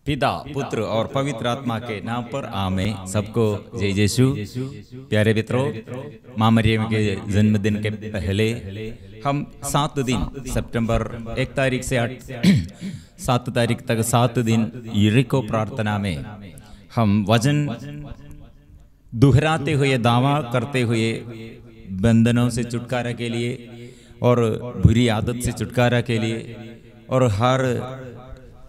पिता पुत्र और पवित्र आत्मा के नाम पर आमीन। सबको जय यीशु। प्यारे मित्रों, माँ मरियम के जन्मदिन के पहले हम 7 दिन सितंबर 1 तारीख से 7 तारीख तक 7 दिन यरीको प्रार्थना में हम वचन दोहराते हुए दावा करते हुए बंधनों से छुटकारा के लिए और बुरी आदत से छुटकारा के लिए और हर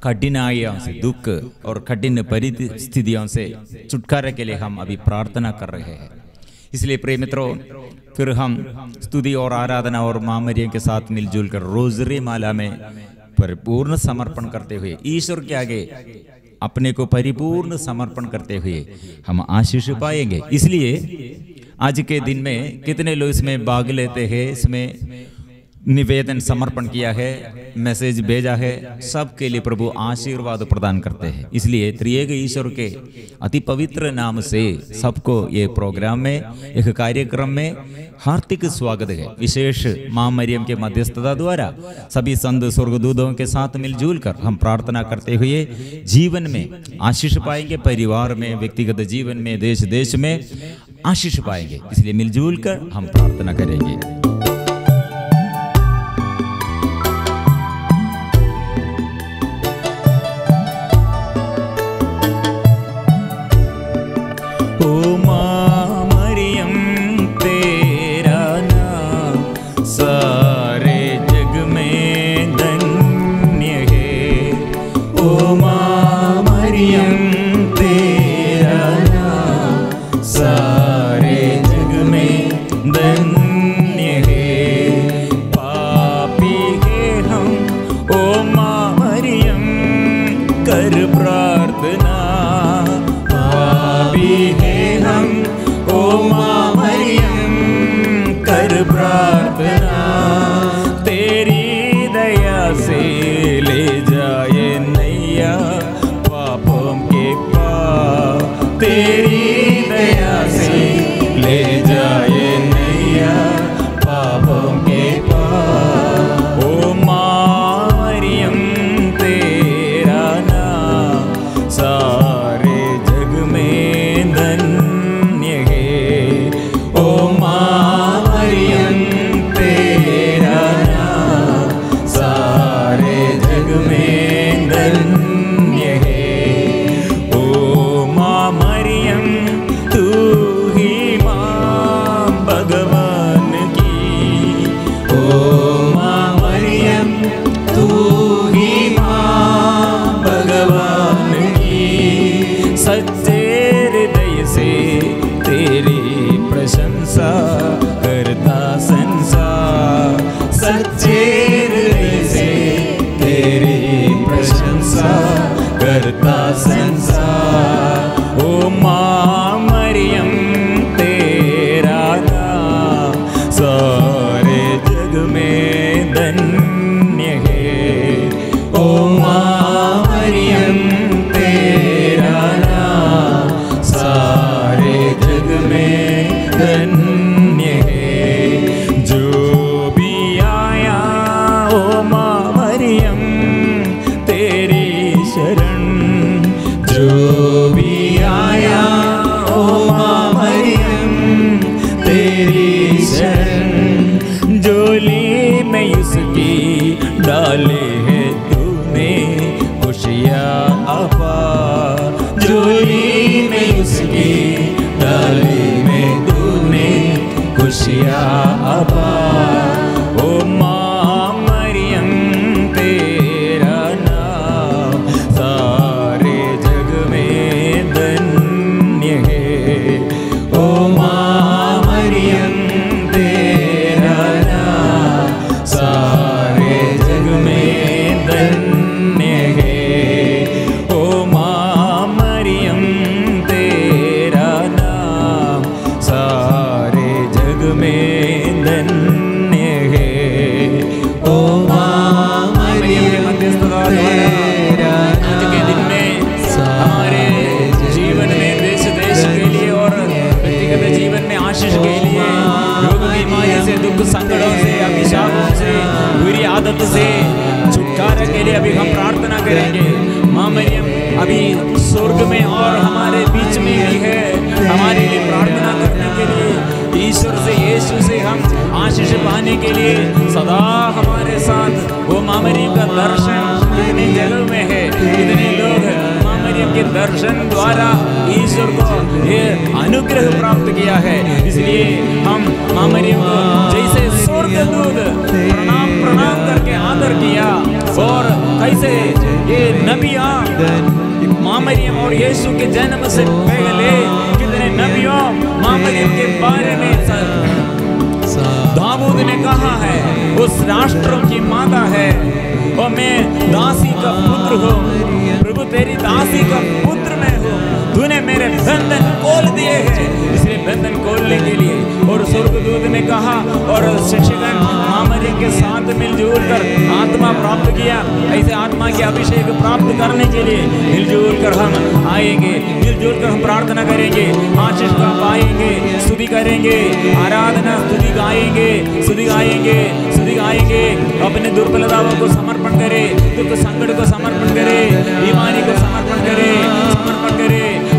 कठिनाइयों से, दुख और कठिन परिस्थितियों से छुटकारा के लिए हम अभी प्रार्थना कर रहे हैं। इसलिए प्रिय मित्रों, फिर हम स्तुति और आराधना और माँ मरियम के साथ मिलजुल कर रोजरी माला में परिपूर्ण समर्पण करते हुए ईश्वर के आगे अपने को परिपूर्ण समर्पण करते हुए हम आशीष पाएंगे। इसलिए आज के दिन में कितने लोग इसमें भाग लेते हैं, इसमें निवेदन समर्पण किया है, मैसेज भेजा है, सबके लिए प्रभु आशीर्वाद प्रदान करते हैं। इसलिए त्रिएक ईश्वर के अति पवित्र नाम से सबको ये प्रोग्राम में, एक कार्यक्रम में हार्दिक स्वागत है। विशेष माँ मरियम के मध्यस्थता द्वारा सभी संत स्वर्गदूतों के साथ मिलजुल कर हम प्रार्थना करते हुए जीवन में आशीष पाएंगे, परिवार में, व्यक्तिगत जीवन में, देश देश में आशीष पाएंगे। इसलिए मिलजुल कर हम प्रार्थना करेंगे। ओ माँ मरियम तेरा नाम सारे जग में धन्य है। ओ माँ मरियम तेरा नाम सारे जग में धन्य है। पापी है हम, ओ माँ मरियम कर प्रार्थना। पापी है हम, ओ माँ मरियम कर प्रार्थना। तेरी दया से ले जाए नैया पापों के पार। तेरी दया से ले जाए नैया पापों के पार। ओ माँ मरियम तेरा नाम सारे जग में धन्य है। ओ माँ मरियम तेरा नाम सारे जग में धन्य है। ओ माँ मरियम तू ही माँ भगवान की। ओ माँ मरियम तू ही माँ भगवान की। सच्चे हृदय से तेरी प्रशंसा करता संसार। सच्चे हृदय से तेरी प्रशंसा करता संसार। ओ माँ मरियम तेरा नाम सारे जग में धन्य है। ओ माँ मरियम तेरा नाम सारे जग में धन्य है। जो भी आया ओ माँ मरियम तेरी शरण। जो भी आया ओ माँ मरियम तेरी शरण। झोली में उसकी डाले है तूने खुशियाँ अपार। झोली में उसकी डाली में तूने खुशियाँ अपार। ओ माँ मरियम तेरा नाम सारे जग में धन्य है। ओ माँ मरियम तेरा नाम सारे जग में धन्य है। ओ माँ मरियम तेरा नाम सारे जग में धन्य है। ओ माँ मरियम मध्यस्थता द्वारा आज के दिन में हमारे जीवन में, देश देश के लिए और व्यक्तिगत जीवन में आशीष के लिए, रोग बीमारी से, दुख संकटों से, अभिशापों से, बुरी आदत से छुटकारा के लिए अभी हम प्रार्थना करेंगे। माँ मरियम अभी स्वर्ग में और हमारे बीच में भी है, हमारे लिए प्रार्थना करने के लिए, ईश्वर से, यीशु से हम आशीष पाने के लिए सदा हमारे साथ। वो माँ मरियम का दर्शन कितने जगह में है, कितने लोग माँ मरियम के दर्शन द्वारा ईश्वर को ये अनुग्रह प्राप्त किया है। इसलिए हम माँ मरियम को जैसे स्वर्गदूत प्रणाम करके आदर किया, और कैसे ये नबियाँ माँ मरियम और यीशु के जन्म से पहले कितने नबियों माँ मरियम के बारे में दाऊद ने कहा है, उस राष्ट्रों की माता है, और मैं दासी का पुत्र हूँ, प्रभु तेरी दासी का पुत्र मैं हूँ, तूने मेरे बंधन खोल दिए हैं। इसलिए बंधन खोलने के लिए और स्वर्गदूत ने कहा, और शिक्षकगण माँ मरियम के साथ मिलजुल कर आत्मा प्राप्त किया। ऐसे आत्मा के अभिषेक प्राप्त करने के लिए मिलजुल कर हम आएंगे, मिलजुल कर हम प्रार्थना करेंगे, आशीष का पाएंगे, स्तुति करेंगे, आराधना स्तुति गाएंगे, स्तुति गाएंगे, स्तुति गाएंगे। अपने दुर्बलताओं को समर्पण करे, दुख संकट को समर्पण करे, बीमारी को समर्पण करे,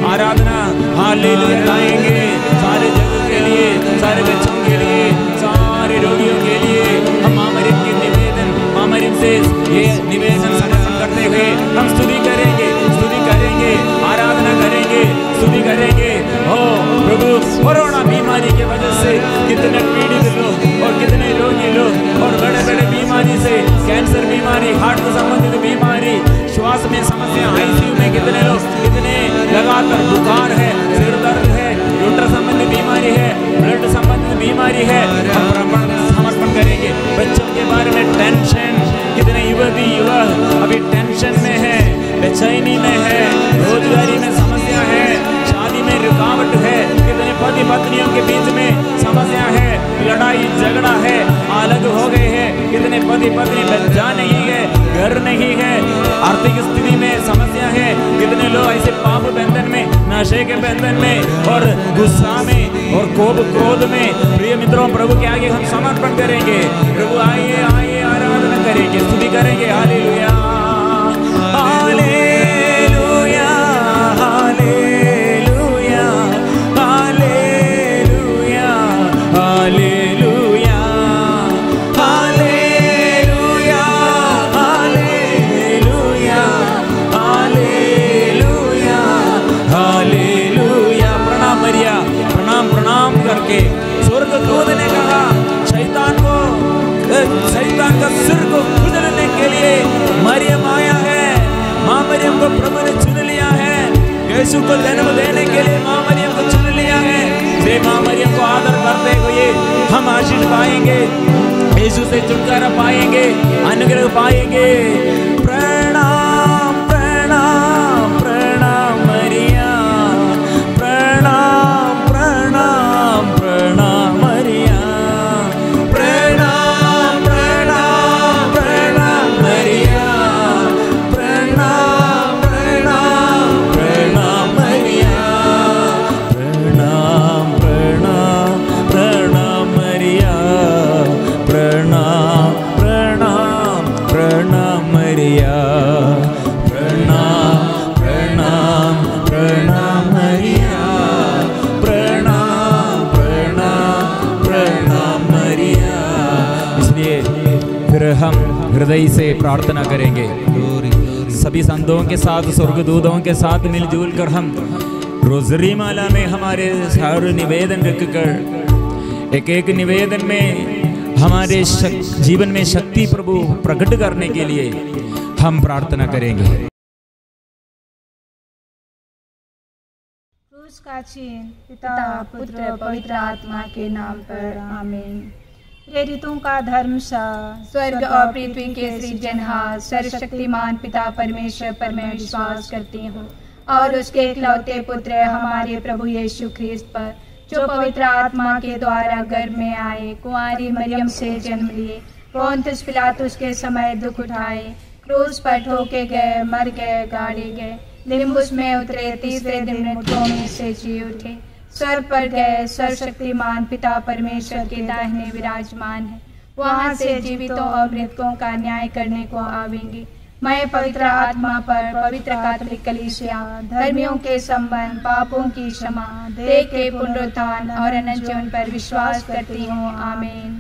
आराधना हालेलुया गाएंगे, सारे जगत के लिए, सारे बच्चों के लिए, सारे रोगियों के लिए हम माँ मरियम के निवेदन, माँ मरियम से ये निवेदन समर्पण करते हुए हम स्तुति करेंगे, आराधना करेंगे, स्तुति करेंगे। हो प्रभु, कोरोना बीमारी के वजह से कितने पीड़ित लोग और कितने रोगी लोग, और बड़े बड़े बीमारी से, कैंसर बीमारी, हार्ट से संबंधित बीमारी, श्वास में समस्या, आईसीयू में कितने लोग, कितने लगातार बुखार है, सिर दर्द है, यूट्रस संबंधित बीमारी है, ब्लड संबंधित बीमारी है, हम समर्पण करेंगे। बच्चों के बारे में टेंशन, कितने युवती युवक अभी टेंशन में है, बेचैनी में है, रोजगारी में समस्या है, शादी में रुकावट है, कितने पति पत्नियों के बीच में समस्या है, लड़ाई झगड़ा है, अलग हो गए हैं, कितने पति पत्नी बच्चा नहीं है, घर नहीं है, आर्थिक स्थिति में समस्या है, कितने लोग ऐसे पाप बंधन में, नशे के बंधन में, और गुस्सा में, और कोप क्रोध में। प्रिय मित्रों, प्रभु के आगे हम समर्पण करेंगे। प्रभु आइए आइए, आराधना करेंगे, स्तुति करेंगे। Hallelujah hallelujah hallelujah hallelujah hallelujah hallelujah hallelujah hallelujah hallelujah. प्रणाम मरिया, प्रणाम करके स्वर्गदूत ने कहा, शैतान का सिर को कुचलने के लिए मरियम आया है। माँ मरियम को प्रभु ने चुन लिया है, यीशु को जन्म देने के लिए माँ मरियम को चुन लिया है। से माँ मरियम को आदर करते हुए हम आशीष पाएंगे, यीशु से छुटकारा पाएंगे, अनुग्रह पाएंगे। प्रणाम प्रणाम प्रणाम मरिया, प्रणाम प्रणाम प्रणाम मरिया, प्रणाम प्रणाम प्रणाम मरिया, प्रणाम प्रणाम प्रणाम मरिया, प्रणाम प्रणाम प्रणाम मरिया, प्रणाम प्रणाम प्रणाम मरिया, प्रणाम प्रणाम प्रणाम मरिया, प्रणाम प्रणाम प्रणाम मरिया। इसलिए फिर हम हृदय से प्रार्थना करेंगे, सभी संतों के साथ, स्वर्गदूतों के साथ मिलजुल कर हम रोजरी माला में हमारे सारे निवेदन रखकर, एक एक निवेदन में हमारे जीवन में शक्ति प्रभु प्रकट करने के लिए हम प्रार्थना करेंगे। क्रूस का चिन्ह पिता पुत्र पवित्र आत्मा के नाम पर, आमीन। प्रेरितों का धर्म स्वर्ग और पृथ्वी के सृजनहार सर्वशक्तिमान पिता परमेश्वर पर मैं विश्वास करती हूँ, और उसके इकलौते पुत्र हमारे प्रभु यीशु ख्रिस्त पर, जो पवित्र आत्मा के द्वारा गर्भ में आए, कुंवारी मरियम से जन्म लिए, पोंतुस पिलातुस के समय दुख उठाए, क्रूस पर ठोके गए, मर गए, गाड़े गए, लिम्बुस में उतरे, तीसरे दिन मृतकों में से जी उठे, स्वर्ग पर गए, सर्वशक्तिमान पिता परमेश्वर के दाहिने विराजमान है, वहाँ से जीवितों और मृतकों का न्याय करने को आवेंगे। मैं पवित्र आत्मा पर, पवित्र कैथोलिक कलीसिया, धर्मियों के संबंध, पापों की क्षमा, देह के पुनरुत्थान और अनंत जीवन पर विश्वास करती हूँ। आमीन।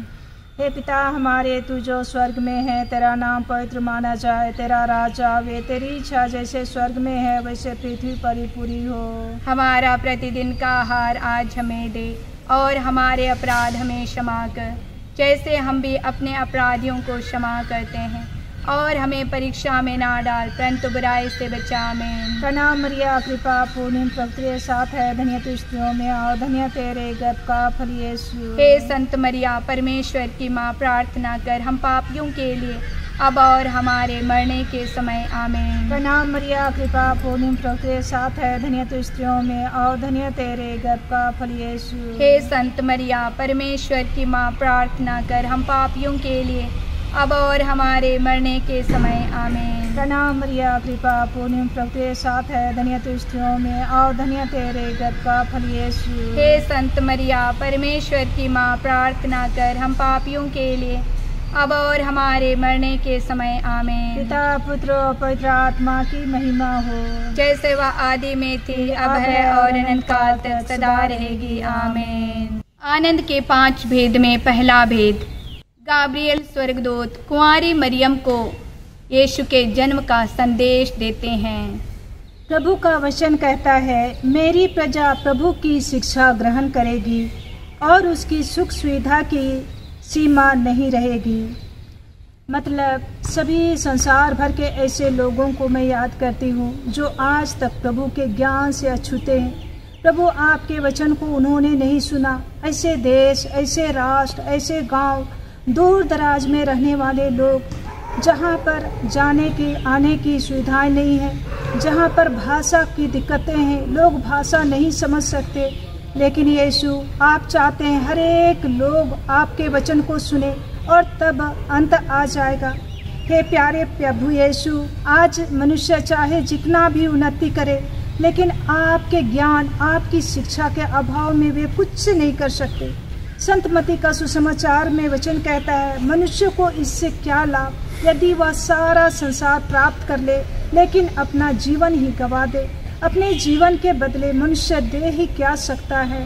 हे पिता हमारे, तू जो स्वर्ग में है, तेरा नाम पवित्र माना जाए, तेरा राज आवे, तेरी इच्छा जैसे स्वर्ग में है वैसे पृथ्वी पर ही पूरी हो। हमारा प्रतिदिन का आहार आज हमें दे, और हमारे अपराध हमें क्षमा कर, जैसे हम भी अपने अपराधियों को क्षमा करते हैं, और हमें परीक्षा में ना डाल, परंतु बुराई से बचा। आमीन। प्रणाम मरिया, कृपा पूर्ण, प्रभु तेरे साथ है, धन्य तू स्त्रियों में और धन्य तेरे गर्भ का फल यीशु। हे संत मरिया, परमेश्वर की माँ, प्रार्थना कर हम पापियों के लिए, अब और हमारे मरने के समय। आमीन। प्रणाम मरिया, कृपा पूर्ण, प्रभु तेरे साथ है, धन्य तू स्त्रियों में और धन्य तेरे गर्भ का फल यीशु। हे संत मरिया, परमेश्वर की माँ, प्रार्थना कर हम पापियों के लिए, अब और हमारे मरने के समय। आमीन। प्रणाम मरिया, कृपा पूर्ण, प्रभु तेरे साथ है, धन्य तू स्त्रियों में और धन्य तेरे गर्भ का फल यीशु। हे संत मरिया, परमेश्वर की माँ, प्रार्थना कर हम पापियों के लिए, अब और हमारे मरने के समय। आमीन। पिता, पुत्र और पवित्र आत्मा की महिमा हो, जैसे वह आदि में थी, अब है और अनंत काल तक सदा रहेगी। आमीन। आनंद के 5 भेद में पहला भेद, गाब्रिएल स्वर्गदूत कुंवारी मरियम को यीशु के जन्म का संदेश देते हैं। प्रभु का वचन कहता है, मेरी प्रजा प्रभु की शिक्षा ग्रहण करेगी और उसकी सुख सुविधा की सीमा नहीं रहेगी। मतलब सभी संसार भर के ऐसे लोगों को मैं याद करती हूँ जो आज तक प्रभु के ज्ञान से अछूते हैं। प्रभु आपके वचन को उन्होंने नहीं सुना। ऐसे देश, ऐसे राष्ट्र, ऐसे गांव, दूर दराज में रहने वाले लोग, जहाँ पर जाने की आने की सुविधाएं नहीं है, जहाँ पर भाषा की दिक्कतें हैं, लोग भाषा नहीं समझ सकते, लेकिन यीशु आप चाहते हैं हर एक लोग आपके वचन को सुने और तब अंत आ जाएगा। हे प्यारे प्रभु यीशु, आज मनुष्य चाहे जितना भी उन्नति करे, लेकिन आपके ज्ञान, आपकी शिक्षा के अभाव में वे कुछ नहीं कर सकते। संत मती का सुसमाचार में वचन कहता है, मनुष्य को इससे क्या लाभ यदि वह सारा संसार प्राप्त कर ले, लेकिन अपना जीवन ही गंवा दे। अपने जीवन के बदले मनुष्य दे ही क्या सकता है।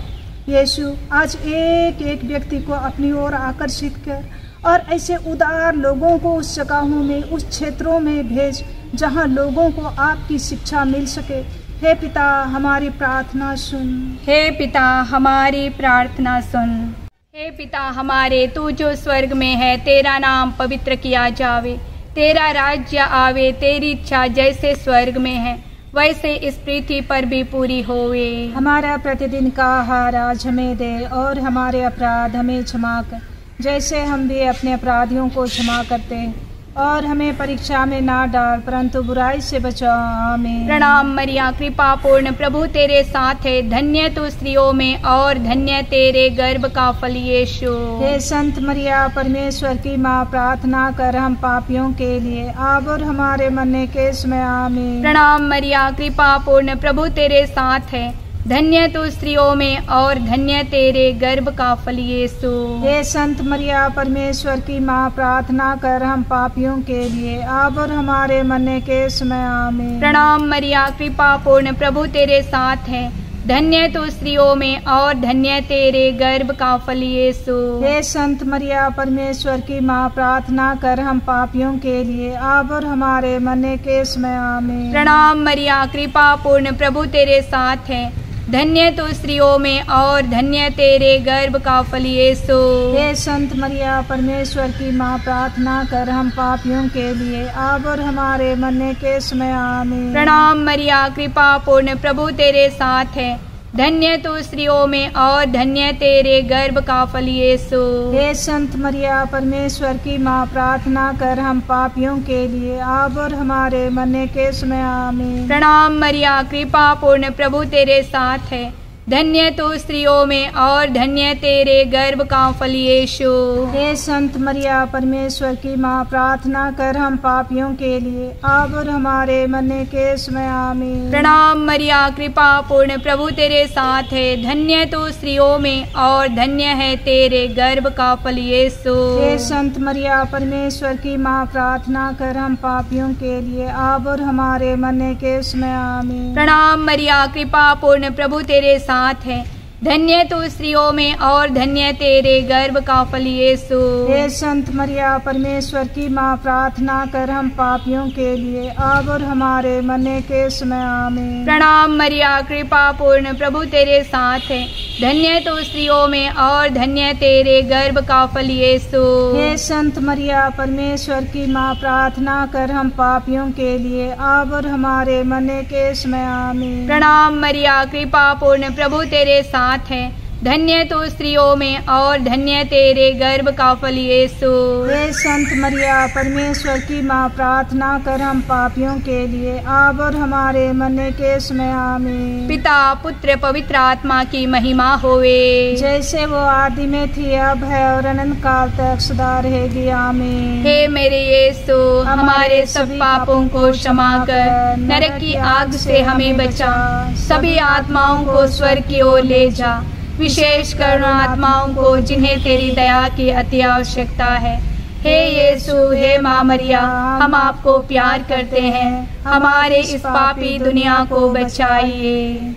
यीशु आज एक एक व्यक्ति को अपनी ओर आकर्षित कर और ऐसे उदार लोगों को उस जगहों में, उस क्षेत्रों में भेज जहां लोगों को आपकी शिक्षा मिल सके। हे पिता, हमारी प्रार्थना सुन। हे पिता, हमारी प्रार्थना सुन। हे पिता हमारे, तू जो स्वर्ग में है, तेरा नाम पवित्र किया जावे, तेरा राज्य आवे, तेरी इच्छा जैसे स्वर्ग में है वैसे इस पृथ्वी पर भी पूरी होवे। हमारा प्रतिदिन का आहार आज हमें दे, और हमारे अपराध हमें क्षमा कर, जैसे हम भी अपने अपराधियों को क्षमा करते हैं, और हमें परीक्षा में ना डाल, परंतु बुराई से बचा। आमीन। प्रणाम मरिया, कृपा पूर्ण, प्रभु तेरे साथ है, धन्य तू स्त्रियों में और धन्य तेरे गर्भ का फल यीशु। हे संत मरिया, परमेश्वर की माँ, प्रार्थना कर हम पापियों के लिए, अब और हमारे मरने के समय। आमीन। प्रणाम मरिया, कृपा पूर्ण, प्रभु तेरे साथ है, धन्य तू स्त्रियों में और धन्य तेरे गर्भ का फल यीशु। हे संत मरिया, परमेश्वर की माँ, प्रार्थना कर हम पापियों के लिए, अब और हमारे मरने के समय। आमीन। प्रणाम मरिया, कृपा पूर्ण, प्रभु तेरे साथ है, धन्य तू स्त्रियों में और धन्य तेरे गर्भ का फल यीशु। हे संत मरिया, परमेश्वर की माँ, प्रार्थना कर हम पापियों के लिए, अब और हमारे मरने के समय। आमीन। प्रणाम मरिया, कृपा पूर्ण, प्रभु तेरे साथ है, धन्य तू स्त्रियों में और धन्य तेरे गर्भ का फल यीशु। हे संत मरिया, परमेश्वर की माँ, प्रार्थना कर हम पापियों के लिए, अब और हमारे मरने के समय। आमीन। प्रणाम मरिया, कृपा पूर्ण, प्रभु तेरे साथ है, धन्य तू स्त्रियों में और धन्य तेरे गर्भ का फल यीशु। हे संत मरिया, परमेश्वर की माँ, प्रार्थना कर हम पापियों के लिए, अब और हमारे मरने के समय। आमीन। प्रणाम मरिया, कृपा पूर्ण, प्रभु तेरे साथ है, धन्य तो स्त्रियों में और धन्य तेरे गर्भ का फल यीशु। हे संत मरिया परमेश्वर की माँ, प्रार्थना कर हम पापियों के लिए अब और हमारे मरने के समय आमीन। प्रणाम मरिया कृपा पूर्ण, प्रभु तेरे साथ है, धन्य तो स्त्रियों में और धन्य है तेरे गर्भ का फल यीशु। हे संत मरिया परमेश्वर की माँ, प्रार्थना कर हम पापियों के लिए अब और हमारे मरने के समय आमीन। प्रणाम मरिया कृपा पूर्ण, प्रभु तेरे साथ है, धन्य तो स्त्रियों में और धन्य तेरे गर्भ का फल यीशु। हे संत मरिया परमेश्वर की माँ, प्रार्थना कर हम पापियों के लिए अब और हमारे मरने के समय आमीन। प्रणाम मरिया कृपा पूर्ण, प्रभु तेरे साथ है, धन्य तो स्त्रियों में और धन्य तेरे गर्भ का फल यीशु। हे संत मरिया परमेश्वर की माँ, प्रार्थना कर हम पापियों के लिए अब और हमारे मरने के समय आमीन। प्रणाम मरिया कृपा पूर्ण, प्रभु तेरे साथ है, धन्य तो स्त्रियों में और धन्य तेरे गर्भ का फल यीशु। हे संत मरिया परमेश्वर की माँ, प्रार्थना कर हम पापियों के लिए अब और हमारे मरने के समय आमीन। पिता पुत्र पवित्र आत्मा की महिमा होवे, जैसे वो आदि में थी अब है और अनंत काल तक सदा रहेगी आमीन। हे मेरे यीशु, हमारे सब पापों को क्षमा कर, नरक की आग से हमें बचा, सभी आत्माओं को स्वर्ग की ओर ले जा, विशेष कर आत्माओं को जिन्हें तेरी दया की अति आवश्यकता है। हे यीशु, हे माँ मरिया, हम आपको प्यार करते हैं, हमारे इस पापी दुनिया को बचाइए।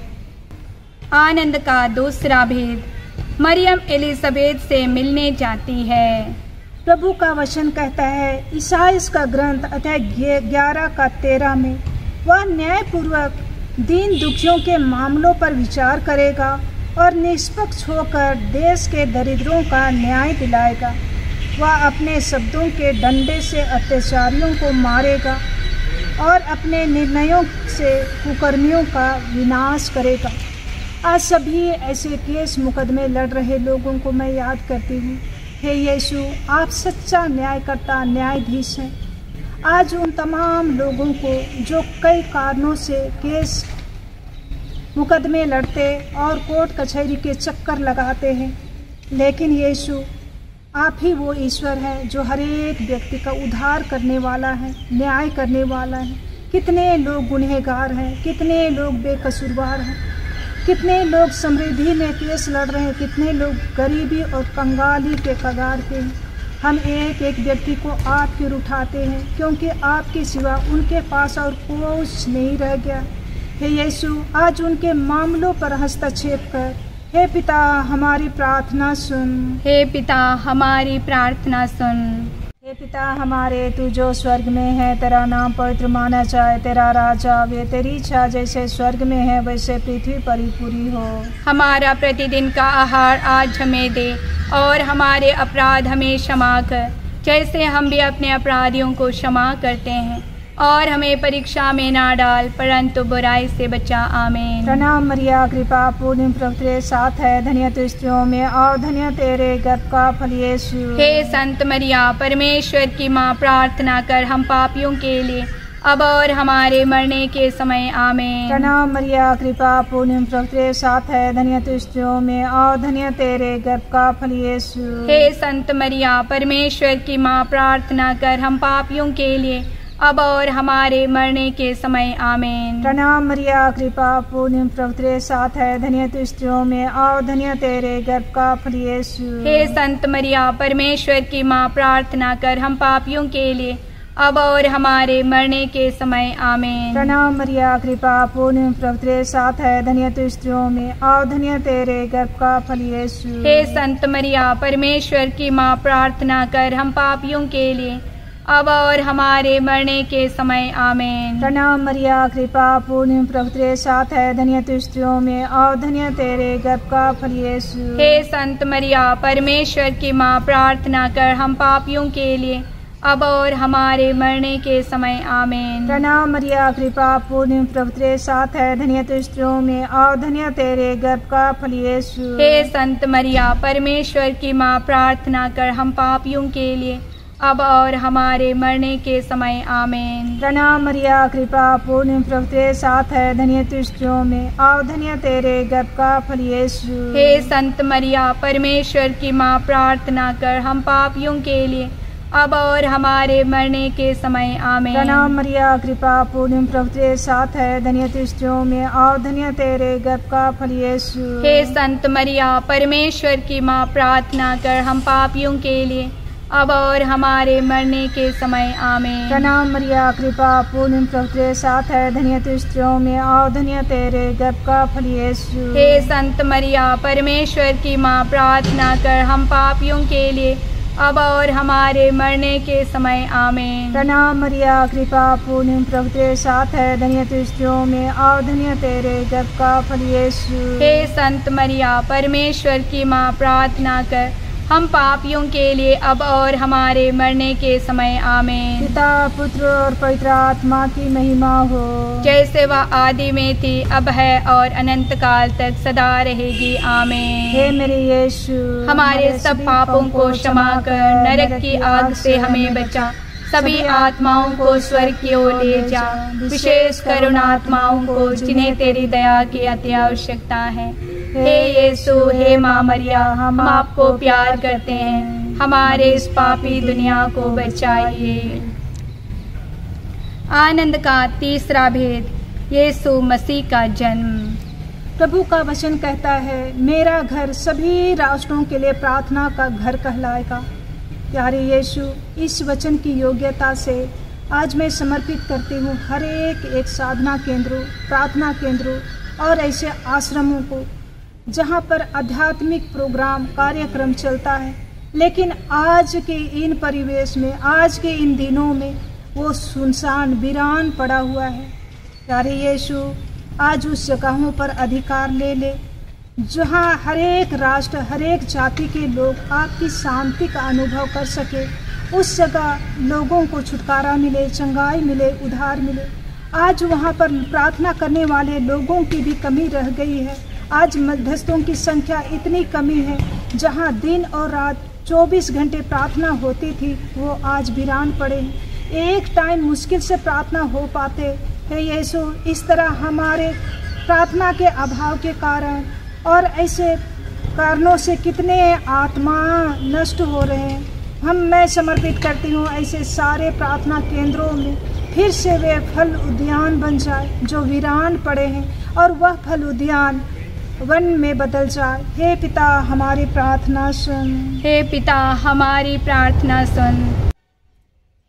आनंद का दूसरा भेद, मरियम एलिजाबेथ से मिलने जाती है। प्रभु का वचन कहता है ईसाइस का ग्रंथ अध्याय 11 का 13 में, वह न्यायपूर्वक दीन दुखियों के मामलों पर विचार करेगा और निष्पक्ष होकर देश के दरिद्रों का न्याय दिलाएगा। वह अपने शब्दों के डंडे से अत्याचारियों को मारेगा और अपने निर्णयों से कुकर्मियों का विनाश करेगा। आज सभी ऐसे केस मुकदमे लड़ रहे लोगों को मैं याद करती हूँ। हे यीशु, आप सच्चा न्यायकर्ता न्यायाधीश हैं। आज उन तमाम लोगों को जो कई कारणों से केस मुकदमे लड़ते और कोर्ट कचहरी के चक्कर लगाते हैं, लेकिन यीशु आप ही वो ईश्वर है जो हर एक व्यक्ति का उद्धार करने वाला है, न्याय करने वाला है। कितने लोग गुनहगार हैं, कितने लोग बेकसूरवार हैं, कितने लोग समृद्धि में केस लड़ रहे हैं, कितने लोग गरीबी और कंगाली के कगार पे हैं। हम एक एक व्यक्ति को आपकी ओर उठाते हैं, क्योंकि आपके सिवा उनके पास और कुछ नहीं रह गया। हे यीशु, आज उनके मामलों पर हस्तक्षेप कर। हे पिता, हमारी प्रार्थना सुन। हे पिता, हमारी प्रार्थना सुन। हे पिता हमारे, तू जो स्वर्ग में है, तेरा नाम पवित्र माना जाए, तेरा राज आवे, तेरी इच्छा जैसे स्वर्ग में है वैसे पृथ्वी पर ही पूरी हो। हमारा प्रतिदिन का आहार आज हमें दे, और हमारे अपराध हमें क्षमा कर, जैसे हम भी अपने अपराधियों को क्षमा करते हैं, और हमें परीक्षा में ना डाल, परंतु बुराई से बचा। आमीन। प्रणाम मरिया, कृपा पूर्ण, प्रभु तेरे साथ है, धन्य तू स्त्रियों में और धन्य तेरे गर्भ का फल यीशु। हे संत मरिया परमेश्वर की माँ, प्रार्थना कर हम पापियों के लिए अब और हमारे मरने के समय। आमीन। प्रणाम मरिया, कृपा पूर्ण, प्रभु तेरे साथ है, धन्य तू स्त्रियों में और धन्य तेरे गर्भ का फल यीशु। हे संत मरिया परमेश्वर की माँ, प्रार्थना कर हम पापियों के लिए अब और हमारे मरने के समय। आमीन। प्रणाम मरिया, कृपा पूर्ण, प्रभु तेरे साथ है, धन्य तू स्त्रियों में और धन्य तेरे गर्भ का फल यीशु। हे संत मरिया परमेश्वर की माँ, प्रार्थना कर हम पापियों के लिए अब और हमारे मरने के समय। आमीन। प्रणाम मरिया, कृपा पूर्ण, प्रभु तेरे साथ है, धन्य तू स्त्रियों में और धन्य तेरे गर्भ का फल यीशु। हे संत मरिया परमेश्वर की माँ, प्रार्थना कर हम पापियों के लिए अब और हमारे मरने के समय। आमीन। प्रणाम मरिया, कृपा पूर्ण, प्रभु तेरे साथ है, धन्य तू स्त्रियों में और धन्य तेरे गर्भ का फल यीशु। हे संत मरिया परमेश्वर की माँ, प्रार्थना कर हम पापियों के लिए अब और हमारे मरने के समय। आमीन। प्रणाम मरिया, कृपा पूर्ण, प्रभु तेरे साथ है, धन्य तू स्त्रियों में और धन्य तेरे गर्भ का फल यीशु। हे संत मरिया परमेश्वर की माँ, प्रार्थना कर हम पापियों के लिए अब और हमारे मरने के समय आमीन। प्रणाम मरिया, कृपा पूर्ण, प्रभु तेरे साथ है, धन्य तू स्त्रियों में और धन्य तेरे गर्भ का फल यीशु। हे संत मरिया, परमेश्वर की माँ, प्रार्थना कर हम पापियों के लिए अब और हमारे मरने के समय आमीन। प्रणाम मरिया, कृपा पूर्ण, प्रभु तेरे साथ है, धन्य तू स्त्रियों में और धन्य तेरे गर्भ का फल यीशु। हे संत मरिया, परमेश्वर की माँ, प्रार्थना कर हम पापियों के लिए अब और हमारे मरने के समय आमीन। प्रणाम मरिया, कृपा पूर्ण, प्रभु तेरे साथ है, धन्य तू स्त्रियों में और धन्य तेरे गर्भ का फल यीशु। हे संत मरिया, परमेश्वर की माँ, प्रार्थना कर हम पापियों के लिए अब और हमारे मरने के समय आमीन। प्रणाम मरिया, कृपा पूर्ण, प्रभु तेरे साथ है, धन्य तू स्त्रियों में और धन्य तेरे गर्भ का फल यीशु। हे संत मरिया, परमेश्वर की माँ, प्रार्थना कर हम पापियों के लिए अब और हमारे मरने के समय आमीन। पिता, पुत्र और पवित्र आत्मा की महिमा हो, जैसे वह आदि में थी, अब है और अनंत काल तक सदा रहेगी आमीन। हे मेरे यीशु, हमारे सब पापों को क्षमा कर नरक की आग से हमें बचा, सभी आत्माओं को स्वर्ग की ओर ले जा, विशेष कर उन आत्माओं को जिन्हें तेरी दया की अति आवश्यकता है। हे यीशु, हे माँ मरिया, हम आपको प्यार करते हैं, हमारे इस पापी दुनिया को बचाइए। आनंद का तीसरा भेद, यीशु मसीह का जन्म। प्रभु का वचन कहता है, मेरा घर सभी राष्ट्रों के लिए प्रार्थना का घर कहलाएगा। प्यारे यीशु, इस वचन की योग्यता से आज मैं समर्पित करती हूँ हर एक साधना केंद्रों, प्रार्थना केंद्रों और ऐसे आश्रमों को जहाँ पर आध्यात्मिक प्रोग्राम कार्यक्रम चलता है, लेकिन आज के इन परिवेश में, आज के इन दिनों में वो सुनसान वीरान पड़ा हुआ है। प्यारे यीशु, आज उस जगहों पर अधिकार ले ले जहाँ हर एक राष्ट्र, हर एक जाति के लोग आपकी शांति का अनुभव कर सके। उस जगह लोगों को छुटकारा मिले, चंगाई मिले, उद्धार मिले। आज वहाँ पर प्रार्थना करने वाले लोगों की भी कमी रह गई है। आज मध्यस्थों की संख्या इतनी कमी है, जहाँ दिन और रात 24 घंटे प्रार्थना होती थी, वो आज वीरान पड़े हैं। एक टाइम मुश्किल से प्रार्थना हो पाते। हे यीशु, इस तरह हमारे प्रार्थना के अभाव के कारण और ऐसे कारणों से कितने आत्मा नष्ट हो रहे हैं। मैं समर्पित करती हूँ ऐसे सारे प्रार्थना केंद्रों में फिर से वे फल उद्यान बन जाए जो वीरान पड़े हैं, और वह फल उद्यान वन में बदल जाए। हे पिता, हमारी प्रार्थना सुन। हे पिता, हमारी प्रार्थना सुन।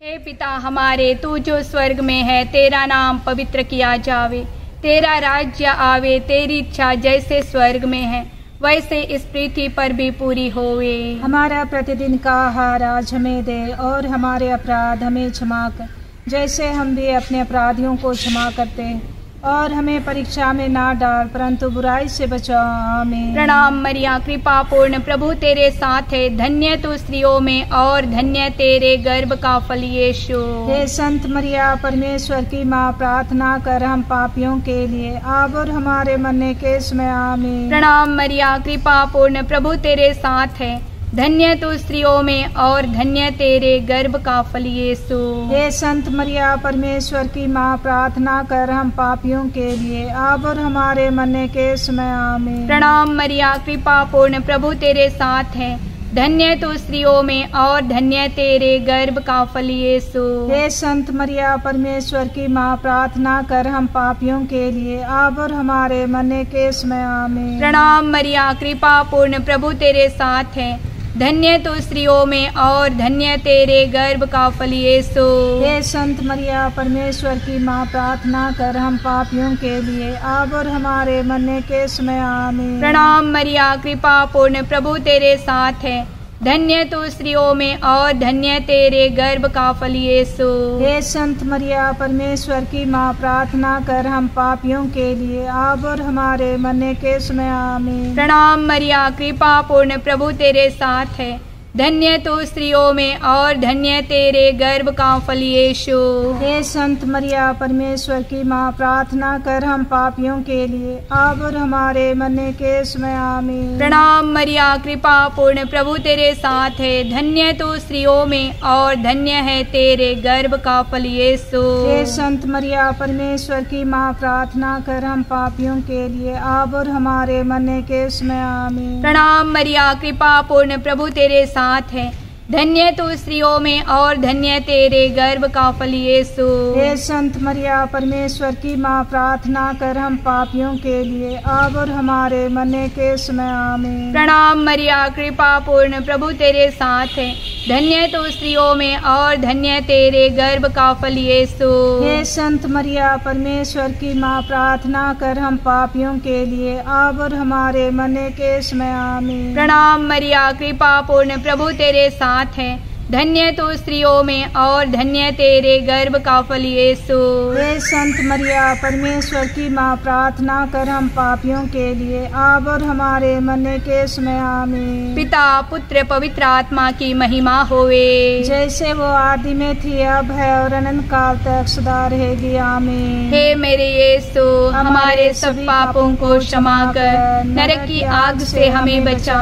हे पिता हमारे, तू जो स्वर्ग में है, तेरा नाम पवित्र किया जावे, तेरा राज्य आवे, तेरी इच्छा जैसे स्वर्ग में है वैसे इस पृथ्वी पर भी पूरी होवे। हमारा प्रतिदिन का आहार आज हमें दे, और हमारे अपराध हमें क्षमा कर जैसे हम भी अपने अपराधियों को क्षमा करते हैं, और हमें परीक्षा में ना डाल परंतु बुराई से बचा। आमीन। प्रणाम मरिया, कृपा पूर्ण, प्रभु तेरे साथ है, धन्य तू स्त्रियों में और धन्य तेरे गर्भ का फल यीशु। हे संत मरिया, परमेश्वर की माँ, प्रार्थना कर हम पापियों के लिए अब और हमारे मरने के समय। आमीन। प्रणाम मरिया, कृपा पूर्ण, प्रभु तेरे साथ है, धन्य तू स्त्रियों में और धन्य तेरे गर्भ का फल यीशु। हे संत मरिया, परमेश्वर की माँ, प्रार्थना कर हम पापियों के लिए अब और हमारे मरने के समय। आमीन। प्रणाम मरिया, कृपा पूर्ण, प्रभु तेरे साथ है, धन्य तू स्त्रियों में और धन्य तेरे गर्भ का फल यीशु। हे संत मरिया, परमेश्वर की माँ, प्रार्थना कर हम पापियों के लिए अब और हमारे मरने के समय। आमीन। प्रणाम मरिया, कृपा पूर्ण, प्रभु तेरे साथ है, धन्य तू स्त्रियों में और धन्य तेरे गर्भ का फल यीशु। हे संत मरिया, परमेश्वर की माँ, प्रार्थना कर हम पापियों के लिए अब और हमारे मरने के समय। आमीन। प्रणाम मरिया, कृपा पूर्ण, प्रभु तेरे साथ है, धन्य तू स्त्रियों में और धन्य तेरे गर्भ का फल यीशु। हे संत मरिया, परमेश्वर की माँ, प्रार्थना कर हम पापियों के लिए अब और हमारे मरने के समय। आमीन। प्रणाम मरिया, कृपा पूर्ण, प्रभु तेरे साथ है, धन्य तो स्त्रियों में और धन्य तेरे गर्भ का फल यीशु। हे संत मरिया परमेश्वर की माँ, प्रार्थना कर हम पापियों के लिए अब और हमारे मरने के समय आमीन। प्रणाम मरिया, कृपा पूर्ण, प्रभु तेरे साथ है, धन्य तो स्त्रियों में और धन्य है तेरे गर्भ का फल यीशु। हे संत मरिया परमेश्वर की माँ, प्रार्थना कर हम पापियों के लिए अब और हमारे मरने के समय आमीन। प्रणाम मरिया, कृपा पूर्ण, प्रभु तेरे साथ है, धन्य तो स्त्रियों में और धन्य तेरे गर्भ का फल यीशु। हे संत मरिया परमेश्वर की माँ, प्रार्थना कर हम पापियों के लिए अब और हमारे मरने के समय आमीन। प्रणाम मरिया, कृपा पूर्ण, प्रभु तेरे साथ है, धन्य तो स्त्रियों में और धन्य तेरे गर्भ का फल यीशु। हे संत मरिया परमेश्वर की माँ, प्रार्थना कर हम पापियों के लिए अब और हमारे मरने के समय आमीन। प्रणाम मरिया, कृपा पूर्ण, प्रभु तेरे साथ है, धन्य तो स्त्रियों में और धन्य तेरे गर्भ का फल यीशु। हे संत मरिया परमेश्वर की माँ, प्रार्थना कर हम पापियों के लिए अब और हमारे मरने के समय आमीन। पिता पुत्र पवित्र आत्मा की महिमा होवे, जैसे वो आदि में थी, अब है और अनंत काल तक सदा रहेगी आमीन। हे मेरे यीशु, हमारे सब पापों को क्षमा कर, नरक की आग से हमें बचा,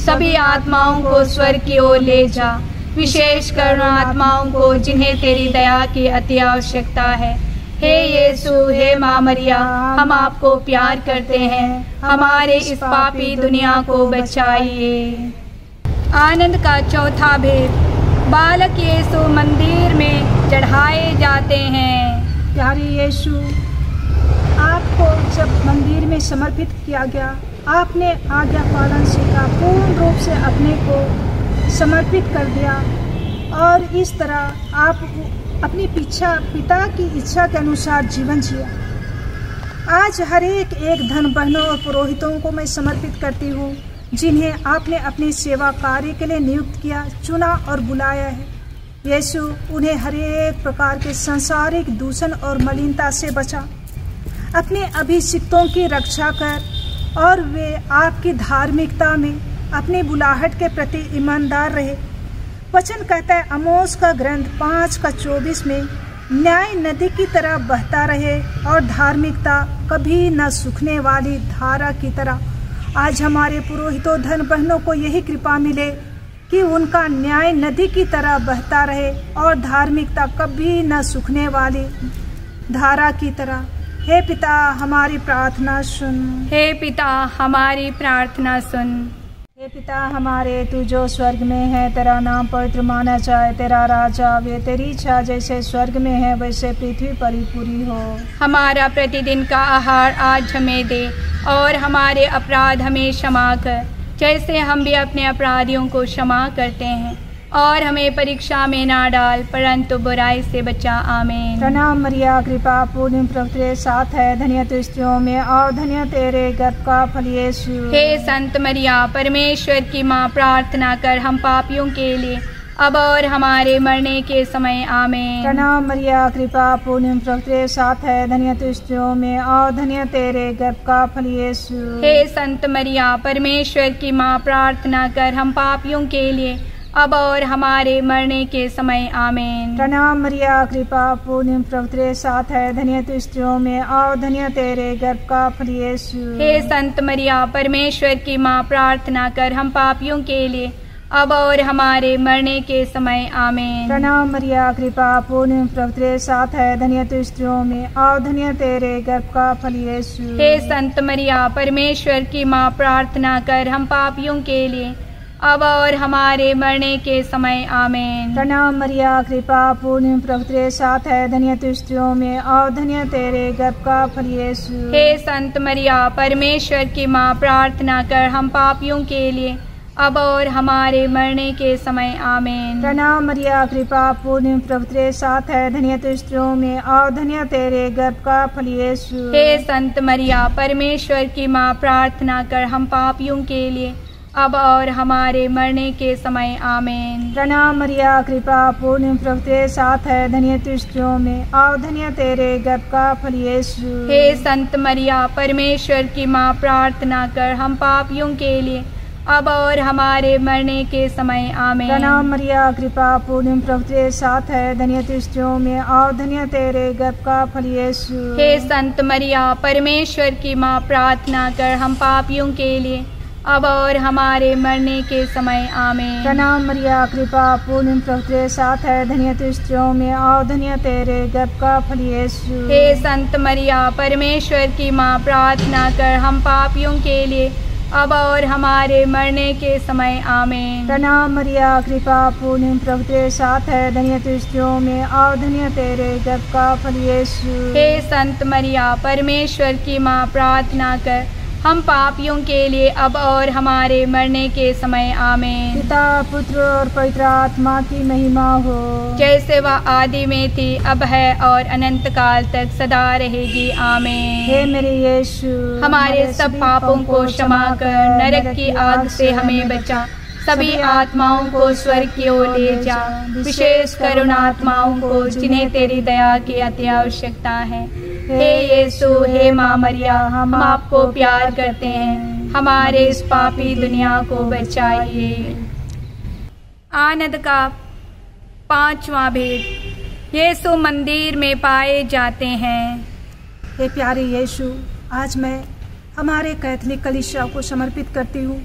सभी आत्माओं को स्वर्ग की ओर ले जा, विशेष कर आत्माओं को जिन्हें तेरी दया की अति आवश्यकता है। हे यीशु, हे माँ मरिया, हम आपको प्यार करते हैं, हमारे इस पापी दुनिया को बचाइए। आनंद का चौथा भेद, बालक यीशु मंदिर में चढ़ाए जाते हैं। प्यारे यीशु, आपको जब मंदिर में समर्पित किया गया, आपने आज्ञा पालन सीखा, पूर्ण रूप से अपने को समर्पित कर दिया और इस तरह आप अपनी पिता की इच्छा के अनुसार जीवन जिया। आज हर एक धन बहनों और पुरोहितों को मैं समर्पित करती हूँ, जिन्हें आपने अपनी सेवा कार्य के लिए नियुक्त किया, चुना और बुलाया है। यीशु, उन्हें हर एक प्रकार के सांसारिक दूषण और मलिनता से बचा, अपने अभिषिक्तों की रक्षा कर और वे आपकी धार्मिकता में अपनी बुलाहट के प्रति ईमानदार रहे। वचन कहता है आमोस का ग्रंथ 5:24 में, न्याय नदी की तरह बहता रहे और धार्मिकता कभी न सूखने वाली धारा की तरह। आज हमारे पुरोहितों धन बहनों को यही कृपा मिले कि उनका न्याय नदी की तरह बहता रहे और धार्मिकता कभी न सूखने वाली धारा की तरह। हे पिता, हमारी प्रार्थना सुन। हे पिता, हमारी प्रार्थना सुन। हे पिता हमारे, तू जो स्वर्ग में है, तेरा नाम पवित्र माना जाए, तेरा राज आवे, तेरी इच्छा जैसे स्वर्ग में है वैसे पृथ्वी पर ही पूरी हो। हमारा प्रतिदिन का आहार आज हमें दे और हमारे अपराध हमें क्षमा कर, जैसे हम भी अपने अपराधियों को क्षमा करते हैं, और हमें परीक्षा में ना डाल परंतु बुराई से बचा। आमीन। प्रणाम मरिया, कृपा पूर्ण, प्रभु तेरे साथ है, धन्य तू स्त्रियों में और धन्य तेरे गर्भ का फल यीशु। हे संत मरिया परमेश्वर की माँ, प्रार्थना कर हम पापियों के लिए अब और हमारे मरने के समय। आमीन। प्रणाम मरिया, कृपा पूर्ण, प्रभु तेरे साथ है, धन्य तू स्त्रियों में और धन्य तेरे गर्भ का फल यीशु। हे संत मरिया परमेश्वर की माँ, प्रार्थना कर हम पापियों के लिए अब और हमारे मरने के समय। आमीन। प्रणाम मरिया, कृपा पूर्ण, प्रभु तेरे साथ है, धन्य तू स्त्रियों में और धन्य तेरे गर्भ का फल यीशु। हे संत मरिया परमेश्वर की माँ, प्रार्थना कर हम पापियों के लिए अब और हमारे मरने के समय। आमीन। प्रणाम मरिया, कृपा पूर्ण, प्रभु तेरे साथ है, धन्य तू स्त्रियों में और धन्य तेरे गर्भ का फल यीशु। हे संत मरिया परमेश्वर की माँ, प्रार्थना कर हम पापियों के लिए अब और हमारे मरने के समय। आमीन। प्रणाम मरिया, कृपा पूर्ण, प्रभु तेरे साथ है, धन्य तू स्त्रियों में और धन्य तेरे गर्भ का फल यीशु। हे संत मरिया परमेश्वर की माँ, प्रार्थना कर हम पापियों के लिए अब और हमारे मरने के समय। आमीन। प्रणाम मरिया, कृपा पूर्ण, प्रभु तेरे साथ है, धन्य तू स्त्रियों में और धन्य तेरे गर्भ का फल यीशु। हे संत मरिया परमेश्वर की माँ, प्रार्थना कर हम पापियों के लिए अब और हमारे मरने के समय। आमीन। प्रणाम मरिया, कृपा पूर्ण, प्रभु तेरे साथ है, धन्य तू स्त्रियों में और धन्य तेरे गर्भ का फल यीशु। हे संत मरिया परमेश्वर की माँ, प्रार्थना कर हम पापियों के लिए अब और हमारे मरने के समय आमीन। प्रणाम मरिया, कृपा पूर्ण, प्रभु तेरे साथ है, धन्य तू स्त्रियों में और धन्य तेरे गर्भ का फल यीशु। हे संत मरिया, परमेश्वर की माँ, प्रार्थना कर हम पापियों के लिए अब और हमारे मरने के समय आमीन। प्रणाम मरिया, कृपा पूर्ण, प्रभु तेरे साथ है, धन्य तू स्त्रियों में और धन्य तेरे गर्भ का फल यीशु। हे संत मरिया, परमेश्वर की माँ, प्रार्थना कर हम पापियों के लिए अब और हमारे मरने के समय आमीन। प्रणाम मरिया, कृपा पूर्ण, प्रभु तेरे साथ है, धन्य तू स्त्रियों में और धन्य तेरे गर्भ का फल यीशु। हे संत मरिया, परमेश्वर की माँ, प्रार्थना कर हम पापियों के लिए अब और हमारे मरने के समय आमीन। पिता, पुत्र और पवित्र आत्मा की महिमा हो, जैसे वह आदि में थी, अब है और अनंत काल तक सदा रहेगी आमीन। हे मेरे यीशु, हमारे सब पापों को क्षमा कर नरक की आग से हमें बचा, सभी आत्माओं को स्वर्ग की ओर ले जा, विशेष करुण आत्माओं को जिन्हें तेरी दया की अति आवश्यकता है। हे यीशु, हे माँ मरिया, हम आपको प्यार करते हैं, हमारे इस पापी दुनिया को बचाइए। आनंद का 5वां भेद, यीशु मंदिर में पाए जाते हैं। हे प्यारे यीशु, आज मैं हमारे कैथोलिक कलीसिया को समर्पित करती हूँ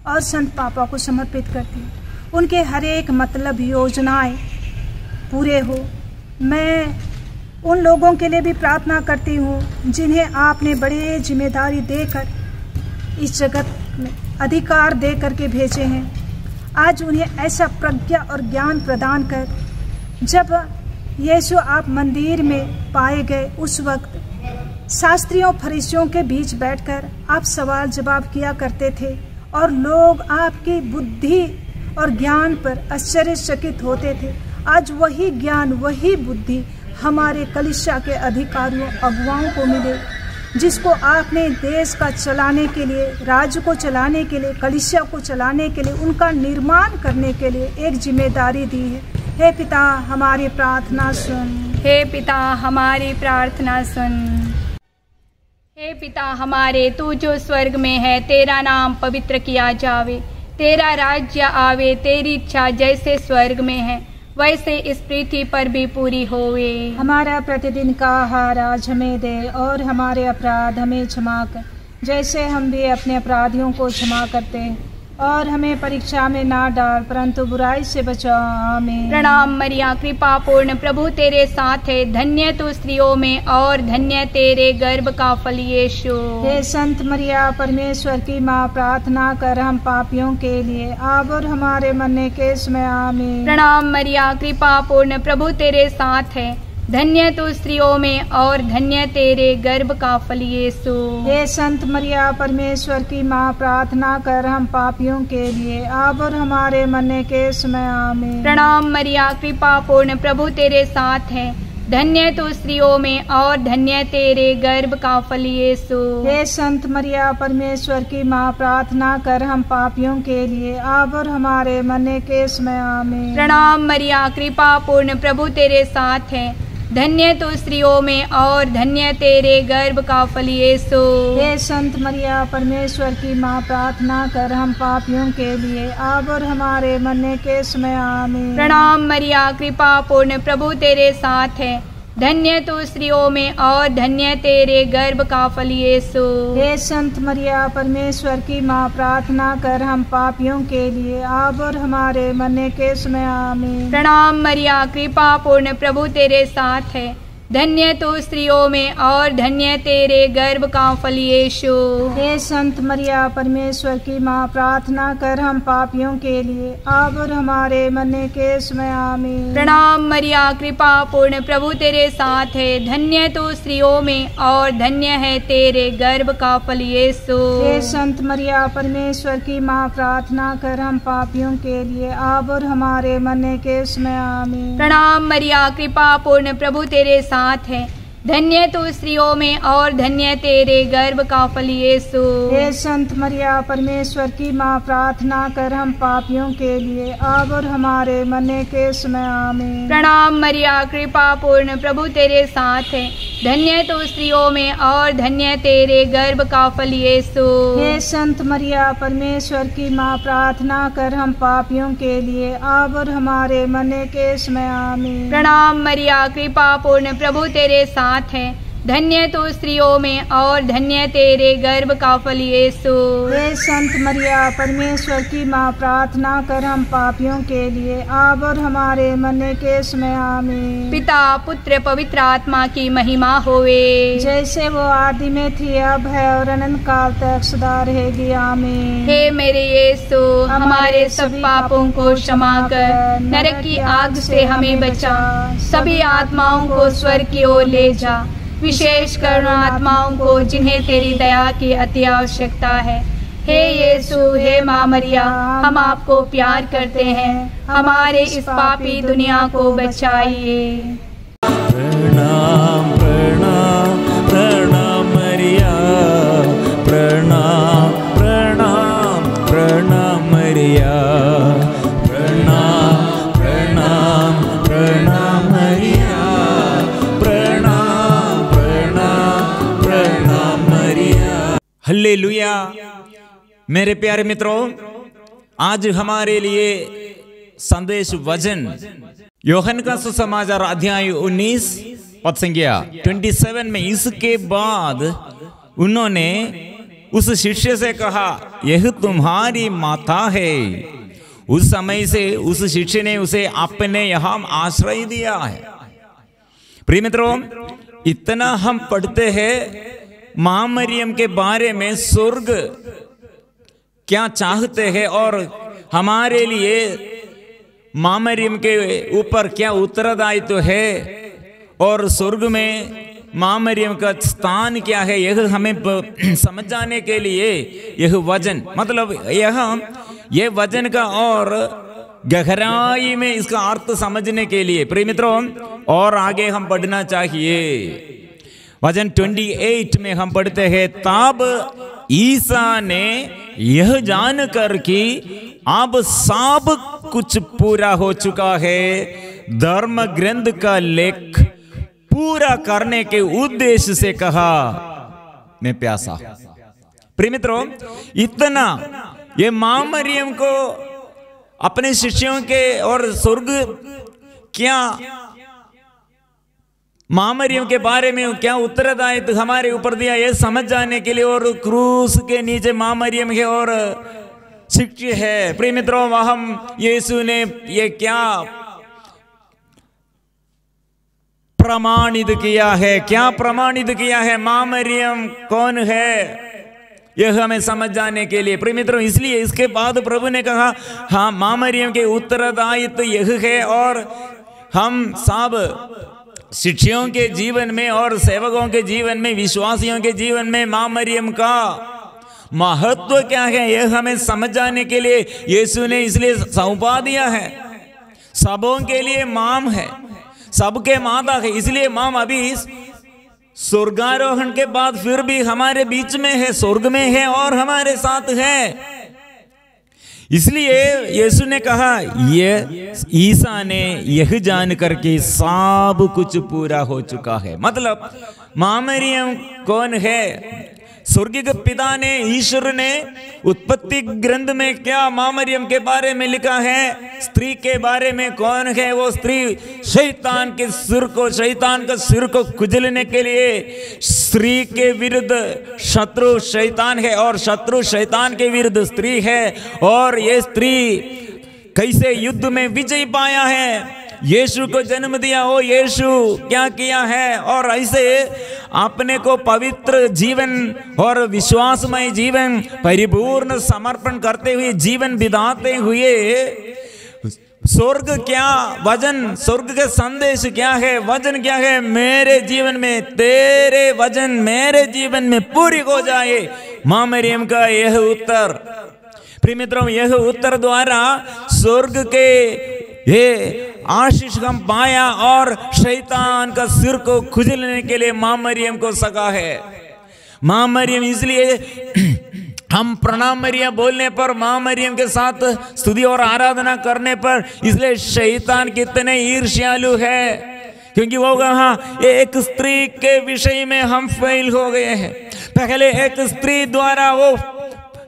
और संत पापा को समर्पित करती हूँ। उनके हर एक मतलब, योजनाएं पूरे हो। मैं उन लोगों के लिए भी प्रार्थना करती हूँ जिन्हें आपने बड़े जिम्मेदारी देकर इस जगत में अधिकार दे करके भेजे हैं। आज उन्हें ऐसा प्रज्ञा और ज्ञान प्रदान कर, जब यीशु आप मंदिर में पाए गए उस वक्त शास्त्रियों फरीसियों के बीच बैठकर आप सवाल जवाब किया करते थे और लोग आपकी बुद्धि और ज्ञान पर आश्चर्यचकित होते थे। आज वही ज्ञान, वही बुद्धि हमारे कलीसिया के अधिकारियों, अगुवाओं को मिले, जिसको आपने देश का चलाने के लिए, राज्य को चलाने के लिए, कलीसिया को चलाने के लिए, उनका निर्माण करने के लिए एक जिम्मेदारी दी है। हे पिता, हमारी प्रार्थना सुन। हे पिता, हमारी प्रार्थना सुन। हे पिता हमारे, तू जो स्वर्ग में है, तेरा नाम पवित्र किया जावे, तेरा राज्य आवे, तेरी इच्छा जैसे स्वर्ग में है वैसे इस पृथ्वी पर भी पूरी होवे। हमारा प्रतिदिन का आहार आज हमें दे और हमारे अपराध हमें क्षमा कर, जैसे हम भी अपने अपराधियों को क्षमा करते हैं, और हमें परीक्षा में ना डाल परंतु बुराई से बचा। आमीन। प्रणाम मरिया, कृपा पूर्ण, प्रभु तेरे साथ है, धन्य तू स्त्रियों में और धन्य तेरे गर्भ का फल यीशु। हे संत मरिया, परमेश्वर की माँ, प्रार्थना कर हम पापियों के लिए अब और हमारे मरने के समय। आमीन। प्रणाम मरिया, कृपा पूर्ण, प्रभु तेरे साथ है, धन्य तू स्त्रियों में और धन्य तेरे गर्भ का फल यीशु। हे संत मरिया, परमेश्वर की माँ, प्रार्थना कर हम पापियों के लिए अब और हमारे मरने के समय। आमीन। प्रणाम मरिया, कृपा पूर्ण, प्रभु तेरे साथ है, धन्य तू स्त्रियों में और धन्य तेरे गर्भ का फल यीशु। हे संत मरिया, परमेश्वर की माँ, प्रार्थना कर हम पापियों के लिए अब और हमारे मरने के समय। आमीन। प्रणाम मरिया, कृपा पूर्ण, प्रभु तेरे साथ है, धन्य तू स्त्रियों में और धन्य तेरे गर्भ का फल यीशु। हे संत मरिया, परमेश्वर की माँ, प्रार्थना कर हम पापियों के लिए अब और हमारे मरने के समय। आमीन। प्रणाम मरिया, कृपा पूर्ण, प्रभु तेरे साथ है, धन्य तू स्त्रियों में और धन्य तेरे गर्भ का फल यीशु। हे संत मरिया, परमेश्वर की माँ, प्रार्थना कर हम पापियों के लिए अब और हमारे मरने के समय। आमीन। प्रणाम मरिया, कृपा पूर्ण, प्रभु तेरे साथ है, धन्य तू स्त्रियों में और धन्य तेरे गर्भ का फल यीशु। हे संत मरिया, परमेश्वर की माँ, प्रार्थना कर हम पापियों के लिए अब और हमारे मरने के समय। आमीन। प्रणाम मरिया, कृपा पूर्ण, प्रभु तेरे साथ है, धन्य तू स्त्रियों में और धन्य है तेरे गर्भ का फल यीशु। हे संत मरिया, परमेश्वर की माँ, प्रार्थना कर हम पापियों के लिए अब और हमारे मरने के समय। आमीन। प्रणाम मरिया, कृपा पूर्ण, प्रभु तेरे साथ है, धन्य तू स्त्रियों में और धन्य तेरे गर्भ का फल यीशु। हे संत मरिया परमेश्वर की माँ, प्रार्थना कर हम पापियों के लिए अब और हमारे मरने के समय आमीन। प्रणाम मरिया, कृपा पूर्ण, प्रभु तेरे साथ है, धन्य तू स्त्रियों में और धन्य तेरे गर्भ का फल यीशु। हे संत मरिया परमेश्वर की माँ, प्रार्थना कर हम पापियों के लिए अब और हमारे मरने के समय आमीन। प्रणाम मरिया, कृपा पूर्ण, प्रभु तेरे साथ है, धन्य तू स्त्रियों में और धन्य तेरे गर्भ का फल यीशु। हे संत मरिया परमेश्वर की माँ, प्रार्थना कर हम पापियों के लिए अब और हमारे मरने के समय आमीन। पिता पुत्र पवित्र आत्मा की महिमा होवे, जैसे वो आदि में थी अब है और अनंत काल तक सदा रहेगी आमीन। हे मेरे यीशु, हमारे सब पापों को क्षमा कर, नरक की आग से हमें बचा, सभी आत्माओं को स्वर्ग की ओर ले जा, विशेष कर आत्माओं को जिन्हें तेरी दया की अति आवश्यकता है। हे यीशु, हे माँ मरिया, हम आपको प्यार करते हैं, हमारे इस पापी दुनिया को बचाइए। प्रणाम प्रणाम प्रणाम मरिया, प्रणाम प्रणाम प्रणाम मरिया, प्रणाम प्रणाम प्रणाम मरिया, प्रणाम प्रणाम प्रणाम मरिया। हल्लेलुया। मेरे प्यारे मित्रों, आज हमारे लिए संदेश वचन यूहन्ना का सुसमाचार अध्याय 19 पद संख्या 27 में, इसके बाद उन्होंने उस शिष्य से कहा, यह तुम्हारी माता है। उस समय से उस शिष्य ने उसे अपने यहाँ आश्रय दिया है। प्रिय मित्रों, इतना हम पढ़ते हैं माँ मरियम के बारे में, स्वर्ग क्या चाहते हैं और हमारे लिए माँ मरियम के ऊपर क्या उत्तरदायित्व है और स्वर्ग में माँ मरियम का स्थान क्या है, यह हमें समझ जाने के लिए यह वचन, मतलब यह वचन का और गहराई में इसका अर्थ समझने के लिए प्रिय मित्रों और आगे हम पढ़ना चाहिए। वचन 28 में हम पढ़ते हैं, तब ईसा ने यह जानकर कि अब सब कुछ पूरा हो चुका है, धर्म ग्रंथ का लेख पूरा करने के उद्देश्य से कहा, मैं प्यासा। प्रिय मित्रों, इतना ये माँ मरियम को अपने शिष्यों के और स्वर्ग क्या माँ मरियम के बारे में क्या उत्तरदायित्व हमारे ऊपर दिया, ये समझ जाने के लिए, और क्रूस के नीचे माँ मरियम है और शिष्य है। प्रिय मित्रों, हम यीशु ने ये क्या प्रमाणित किया है, क्या प्रमाणित किया है, माँ मरियम कौन है, यह हमें समझ जाने के लिए। प्रिय मित्रों, इसलिए इसके बाद प्रभु ने कहा, हाँ माँ मरियम के उत्तरदायित्व यह है, और हम सब शिष्यों के जीवन में और सेवकों के जीवन में, विश्वासियों के जीवन में माँ मरियम का महत्व क्या है, यह हमें समझ जाने के लिए यीशु ने इसलिए सौंपा दिया है। सबों के लिए माम है, सबके माता है, इसलिए माम अभी स्वर्गारोहण के बाद फिर भी हमारे बीच में है, स्वर्ग में है और हमारे साथ है। इसलिए यीशु ने कहा, ये ईसा ने यह जानकर के सब कुछ पूरा हो चुका है। मतलब माँ मरियम कौन है? स्वर्गीय पिता ने, ईश्वर ने उत्पत्ति ग्रंथ में क्या माँ मरियम के बारे में लिखा है, स्त्री के बारे में कौन है वो स्त्री? शैतान के सिर को, शैतान का सिर को कुचलने के लिए स्त्री के विरुद्ध शत्रु शैतान है और शत्रु शैतान के विरुद्ध स्त्री है। और ये स्त्री कैसे युद्ध में विजय पाया है, यीशु को जन्म दिया, ओ यीशु क्या किया है, और ऐसे अपने को पवित्र जीवन और विश्वासमय जीवन, परिपूर्ण समर्पण करते हुए जीवन बिताते हुए स्वर्ग क्या वचन, स्वर्ग के संदेश क्या है, वचन क्या है, मेरे जीवन में तेरे वचन मेरे जीवन में पूरी हो जाए। माँ मरियम का यह उत्तर, प्रिय मित्रों, यह उत्तर द्वारा स्वर्ग के ये आशीष हम पाया और शैतान का सिर को खुजलने के लिए मां मरियम को सका है। मां मरियम, इसलिए हम प्रणाम मरियम बोलने पर, मां मरियम के साथ स्तुति और आराधना करने पर, इसलिए शैतान कितने ईर्ष्यालु है, क्योंकि वो कहा एक स्त्री के विषय में हम फेल हो गए हैं। पहले एक स्त्री द्वारा वो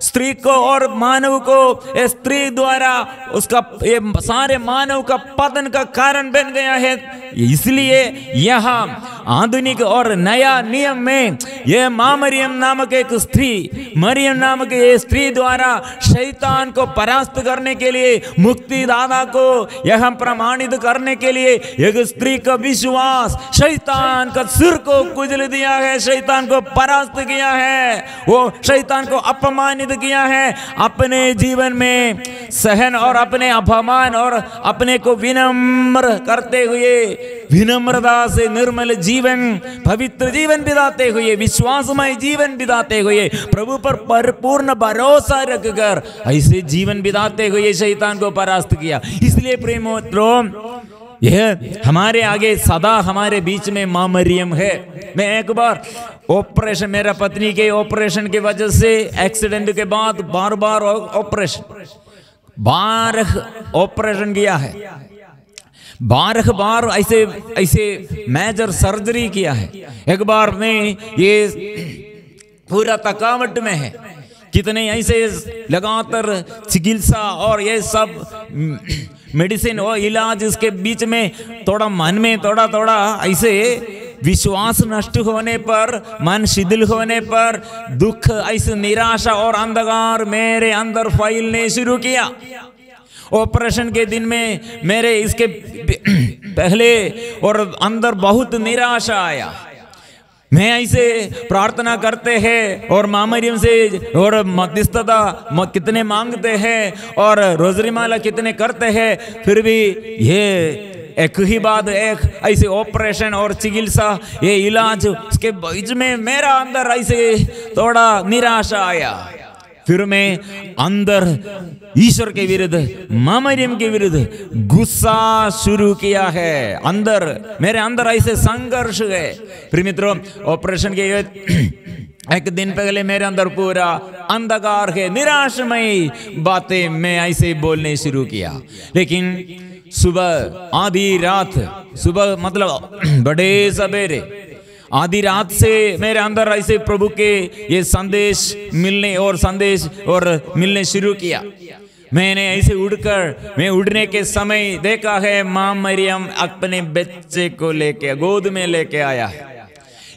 स्त्री को और मानव को स्त्री द्वारा उसका ये सारे मानव का पतन का कारण बन गया है। इसलिए यहाँ आधुनिक और नया नियम में यह मां मरियम नामक एक स्त्री, मरियम नामक ये स्त्री द्वारा शैतान को परास्त करने के लिए, मुक्तिदाता को यह प्रमाणित करने के लिए एक स्त्री का विश्वास शैतान का सिर को कुचल दिया है, शैतान को परास्त किया है, वो शैतान को अपमानित किया है। अपने जीवन में सहन और अपने अपमान और अपने को विनम्र करते हुए, विनम्रता से निर्मल जीवन, पवित्र जीवन बिताते हुए, विश्वासमय जीवन बिताते हुए, प्रभु पर परिपूर्ण भरोसा रखकर ऐसे जीवन बिताते हुए शैतान को परास्त किया। इसलिए प्रेमोत्रों, यह हमारे आगे सदा हमारे बीच में मां मरियम है। मैं एक बार ऑपरेशन, मेरा पत्नी के ऑपरेशन की वजह से एक्सीडेंट के बाद बार बार ऑपरेशन, 12 ऑपरेशन किया है, 12 बार ऐसे मेजर सर्जरी किया है। एक बार में ये पूरा थकावट में है, कितने ऐसे लगातार चिकित्सा और ये सब मेडिसिन और इलाज, इसके बीच में थोड़ा मन में थोड़ा ऐसे विश्वास नष्ट होने पर, मन शिथिल होने पर, दुख, ऐसे निराशा और अंधकार मेरे अंदर फैलने शुरू किया। ऑपरेशन के दिन में मेरे इसके पहले और अंदर बहुत निराशा आया। मैं ऐसे प्रार्थना करते हैं और मां मरियम से और मध्यस्थता कितने मांगते हैं और रोजरी माला कितने करते हैं, फिर भी ये एक ही बात, एक ऐसे ऑपरेशन और चिकित्सा, ये इलाज, उसके बीच में मेरा अंदर ऐसे थोड़ा निराशा आया। फिर मैं अंदर ईश्वर के विरुद्ध, मां मरियम के विरुद्ध गुस्सा शुरू किया है। अंदर मेरे अंदर ऐसे संघर्ष है। प्रिय मित्रों, ऑपरेशन के एक दिन पहले मेरे अंदर पूरा अंधकार है, निराशमय बातें मैं ऐसे बोलने शुरू किया। लेकिन सुबह आधी रात, सुबह मतलब बड़े सवेरे, आधी रात से मेरे अंदर ऐसे प्रभु के ये संदेश मिलने शुरू किया। मैंने ऐसे उड़कर, मैं उड़ने के समय देखा है मां मरियम अपने बच्चे को लेके गोद में लेके आया है।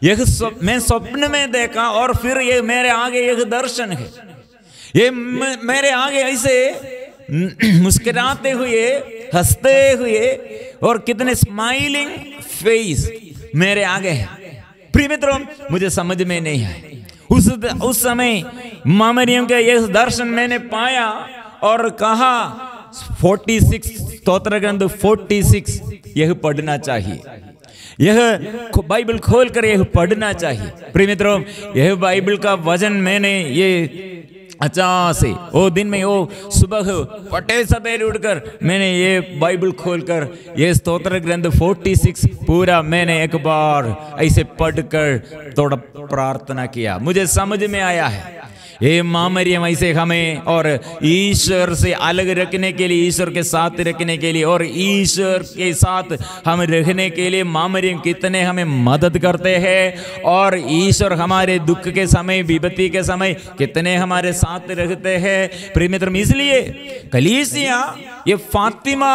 यह मैं स्वप्न में देखा और फिर ये मेरे आगे एक दर्शन है। ये मेरे आगे ऐसे मुस्कुराते हुए, हंसते हुए और कितने स्माइलिंग फेस मेरे आगे है। प्रिय मित्रों, मुझे समझ में नहीं आया उस समय मां मरियम का यह दर्शन मैंने पाया और कहा 46 स्तोत्र ग्रंथ 46 यह पढ़ना चाहिए, यह बाइबल खोलकर यह पढ़ना चाहिए। प्रिय मित्रों, यह बाइबल का वचन मैंने ये अचानक से वो दिन में, वो सुबह पटे सवेरे उठकर मैंने ये बाइबल खोलकर ये स्तोत्र ग्रंथ 46 पूरा मैंने एक बार ऐसे पढ़कर थोड़ा प्रार्थना किया। मुझे समझ में आया है ये मां मरियम ऐसे हमें और ईश्वर से अलग रखने के लिए, ईश्वर के साथ रखने के लिए और ईश्वर के साथ हम रहने के लिए मां मरियम कितने हमें मदद करते हैं और ईश्वर हमारे दुख के समय, विपत्ति के समय कितने हमारे साथ रहते हैं। प्रिय मित्र, इसलिए कलीसिया ये फातिमा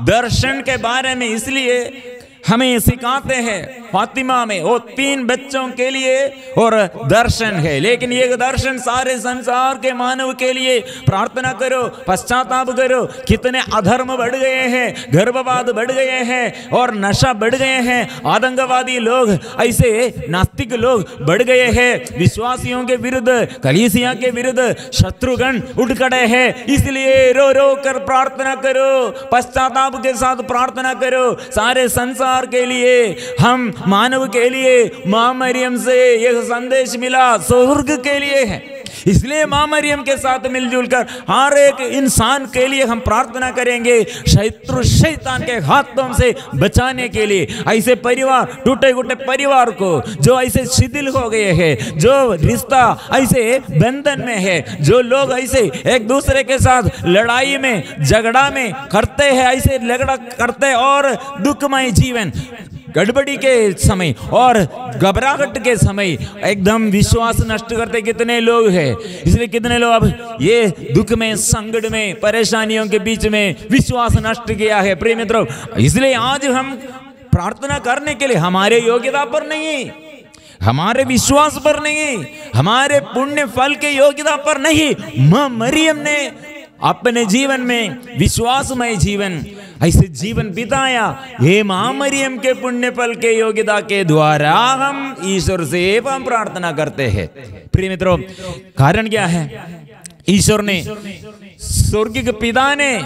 दर्शन के बारे में इसलिए हमें सिखाते हैं। फातिमा में वो 3 बच्चों के लिए और दर्शन है, लेकिन ये दर्शन सारे संसार के मानव के लिए। प्रार्थना करो, पश्चाताप करो। कितने अधर्म बढ़ गए हैं, गर्भवाद बढ़ गए हैं और नशा बढ़ गए हैं, आतंकवादी लोग, ऐसे नास्तिक लोग बढ़ गए हैं, विश्वासियों के विरुद्ध, कलीसिया के विरुद्ध शत्रुगण उठ खड़े हैं। इसलिए रो रो कर प्रार्थना करो, पश्चाताप के साथ प्रार्थना करो। सारे संसार के लिए, हम मानव के लिए मां मरियम से यह संदेश मिला, स्वर्ग के लिए है। इसलिए मां मरियम के साथ मिलजुल कर हर एक इंसान के लिए हम प्रार्थना करेंगे, शत्रु शैतान के हाथों से बचाने के लिए। ऐसे परिवार, टूटे फूटे परिवार को जो ऐसे शिथिल हो गए हैं, जो रिश्ता ऐसे बंधन में है, जो लोग ऐसे एक दूसरे के साथ लड़ाई में झगड़ा में करते हैं, ऐसे झगड़ा करते और दुखमय जीवन, गड़बड़ी के समय और घबराहट के समय एकदम विश्वास नष्ट करते कितने लोग हैं। इसलिए कितने लोग अब ये दुख में, संकट में, परेशानियों के बीच में विश्वास नष्ट किया है। प्रिय मित्रों, इसलिए आज हम प्रार्थना करने के लिए हमारे योग्यता पर नहीं, हमारे विश्वास पर नहीं, हमारे पुण्य फल के योग्यता पर नहीं, मां मरियम ने अपने जीवन में विश्वासमय जीवन ऐसे जीवन बिताया। हे मां मरियम के पुण्य फल के योग्यता के द्वारा हम ईश्वर से हम प्रार्थना करते हैं। प्रिय मित्रों, कारण क्या है? ईश्वर ने, स्वर्गीय पिता ने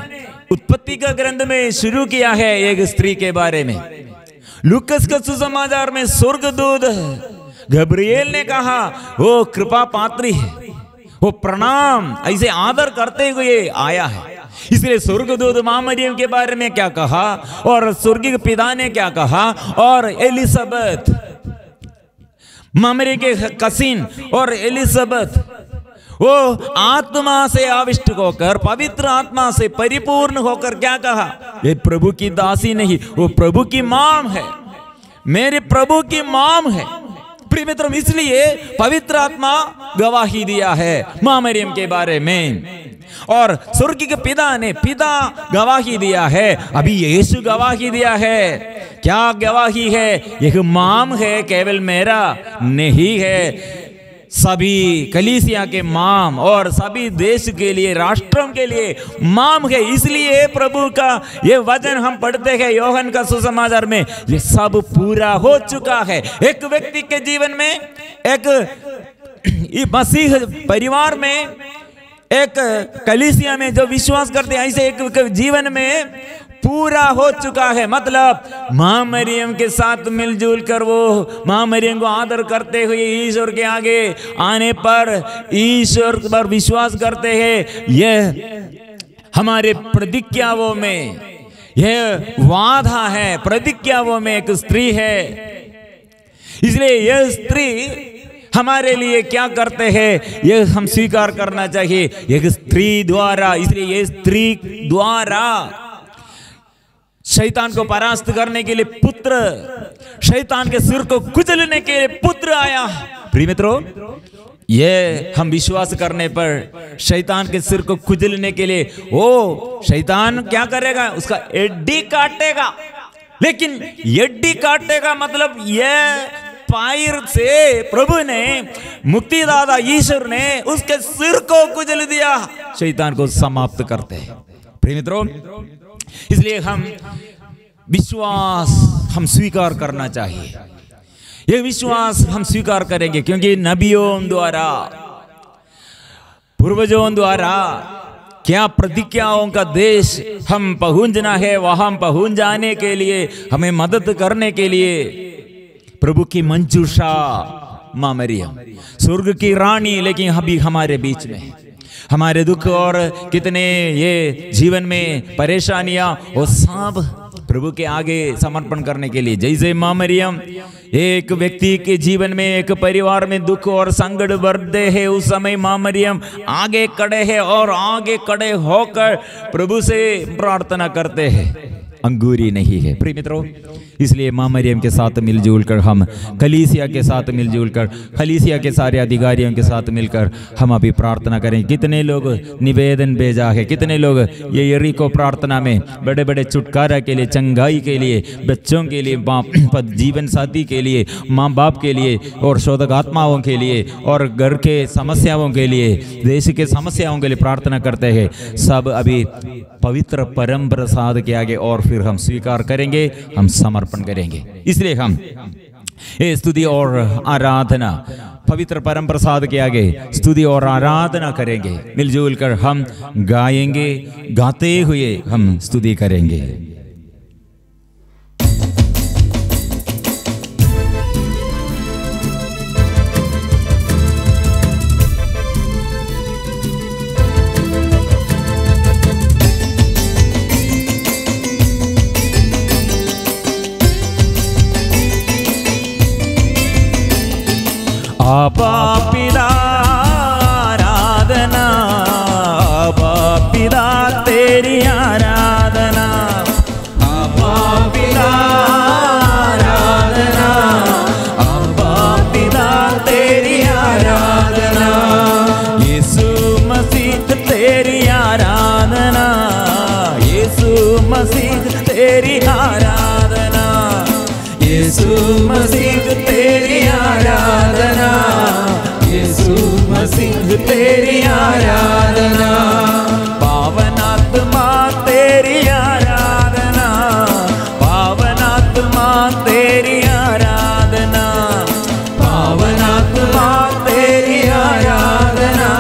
उत्पत्ति का ग्रंथ में शुरू किया है एक स्त्री के बारे में। लूकस का सुसमाचार में स्वर्गदूत गब्रिएल ने कहा वो कृपा पात्री है, वो प्रणाम ऐसे आदर करते हुए आया है। इसलिए स्वर्गदूत मां मरियम के बारे में क्या कहा और स्वर्गीय पिता ने क्या कहा, और एलिजाबेथ, मां मरियम के कसीन और एलिजाबेथ वो आत्मा से आविष्ट होकर, पवित्र आत्मा से परिपूर्ण होकर क्या कहा, ये प्रभु की दासी नहीं, वो प्रभु की मां है, मेरे प्रभु की मां है। प्रिय मित्रों, इसलिए पवित्र आत्मा गवाही दिया है मां मरियम के बारे में, और स्वर्गीय पिता गवाही दिया है, अभी यीशु गवाही दिया है। क्या गवाही है? यह मां है, केवल मेरा नहीं है, सभी कलीसिया के माम और सभी देश के लिए, राष्ट्रों के लिए माम है। इसलिए प्रभु का ये वचन हम पढ़ते हैं योहन का सुसमाचार में, ये सब पूरा हो चुका है। एक व्यक्ति के जीवन में, एक मसीह परिवार में, एक कलीसिया में जो विश्वास करते हैं, ऐसे एक जीवन में पूरा हो चुका है। मतलब मां मरियम के साथ मिलजुल कर वो मां मरियम को आदर करते हुए ईश्वर के आगे आने पर ईश्वर पर विश्वास करते हैं। यह हमारे प्रतिज्ञाओं में, यह वादा है, प्रतिज्ञाओं में एक स्त्री है। इसलिए यह स्त्री हमारे लिए क्या करते हैं, यह हम स्वीकार करना चाहिए। एक स्त्री द्वारा, इसलिए यह स्त्री द्वारा शैतान को परास्त करने के लिए पुत्र, शैतान के सिर को कुचलने के लिए पुत्र आया। प्रिय मित्रों, ये हम विश्वास करने पर शैतान के सिर को कुचलने के लिए वो शैतान क्या करेगा, उसका एड्डी काटेगा। लेकिन एड्डी काटेगा मतलब यह पैर से प्रभु ने, मुक्तिदाता ईश्वर ने उसके सिर को कुचल दिया, शैतान को समाप्त करते हैं। प्रिय मित्रों, इसलिए हम विश्वास हम स्वीकार करना चाहिए। यह विश्वास हम स्वीकार करेंगे क्योंकि नबियों द्वारा, पूर्वजों द्वारा क्या प्रतिज्ञाओं का देश हम पहुंचना है, वहां पहुंच जाने के लिए हमें मदद करने के लिए प्रभु की मंजूषा मां मरियम, स्वर्ग की रानी, लेकिन अभी हमारे बीच में हमारे दुख और कितने ये जीवन में परेशानियां, वो सब प्रभु के आगे समर्पण करने के लिए। जैसे मां मरियम एक व्यक्ति के जीवन में, एक परिवार में दुख और संकट बढ़ते हैं, उस समय मां मरियम आगे खड़े हैं और आगे खड़े होकर प्रभु से प्रार्थना करते हैं, अंगूरी नहीं है। प्रिय मित्रों, इसलिए मां मरियम के साथ मिलजुल कर हम कलीसिया के साथ मिलजुल कर, कलीसिया के सारे अधिकारियों के साथ मिलकर हम अभी प्रार्थना करें। कितने लोग निवेदन भेजा है, कितने लोग ये यरीको प्रार्थना में बड़े बड़े छुटकारा के लिए, चंगाई के लिए, बच्चों के लिए, जीवन साथी के लिए, माँ बाप के लिए और शोधक आत्माओं के लिए और घर के समस्याओं के लिए, देश के समस्याओं के लिए प्रार्थना करते हैं। सब अभी पवित्र परम प्रसाद के आगे और फिर हम स्वीकार करेंगे, हम समर्पण करेंगे। इसलिए हम ये स्तुति और आराधना पवित्र परम प्रसाद के आगे स्तुति और आराधना करेंगे। मिलजुल कर हम गाएंगे, गाते हुए हम स्तुति करेंगे। आबा पिता आराधना, आबा पिता तेरी आराधना, आबा पिता आराधना, आबा पिता तेरी आराधना, यीशु मसीह तेरी आराधना, यीशु मसीह तेरी आराधना, यीशु मसीह तेरी आराधना, यीशु मसीह तेरी आराधना, पावन आत्मा तेरी आराधना, पावन आत्मा तेरी आराधना, पावन आत्मा तेरी आराधना,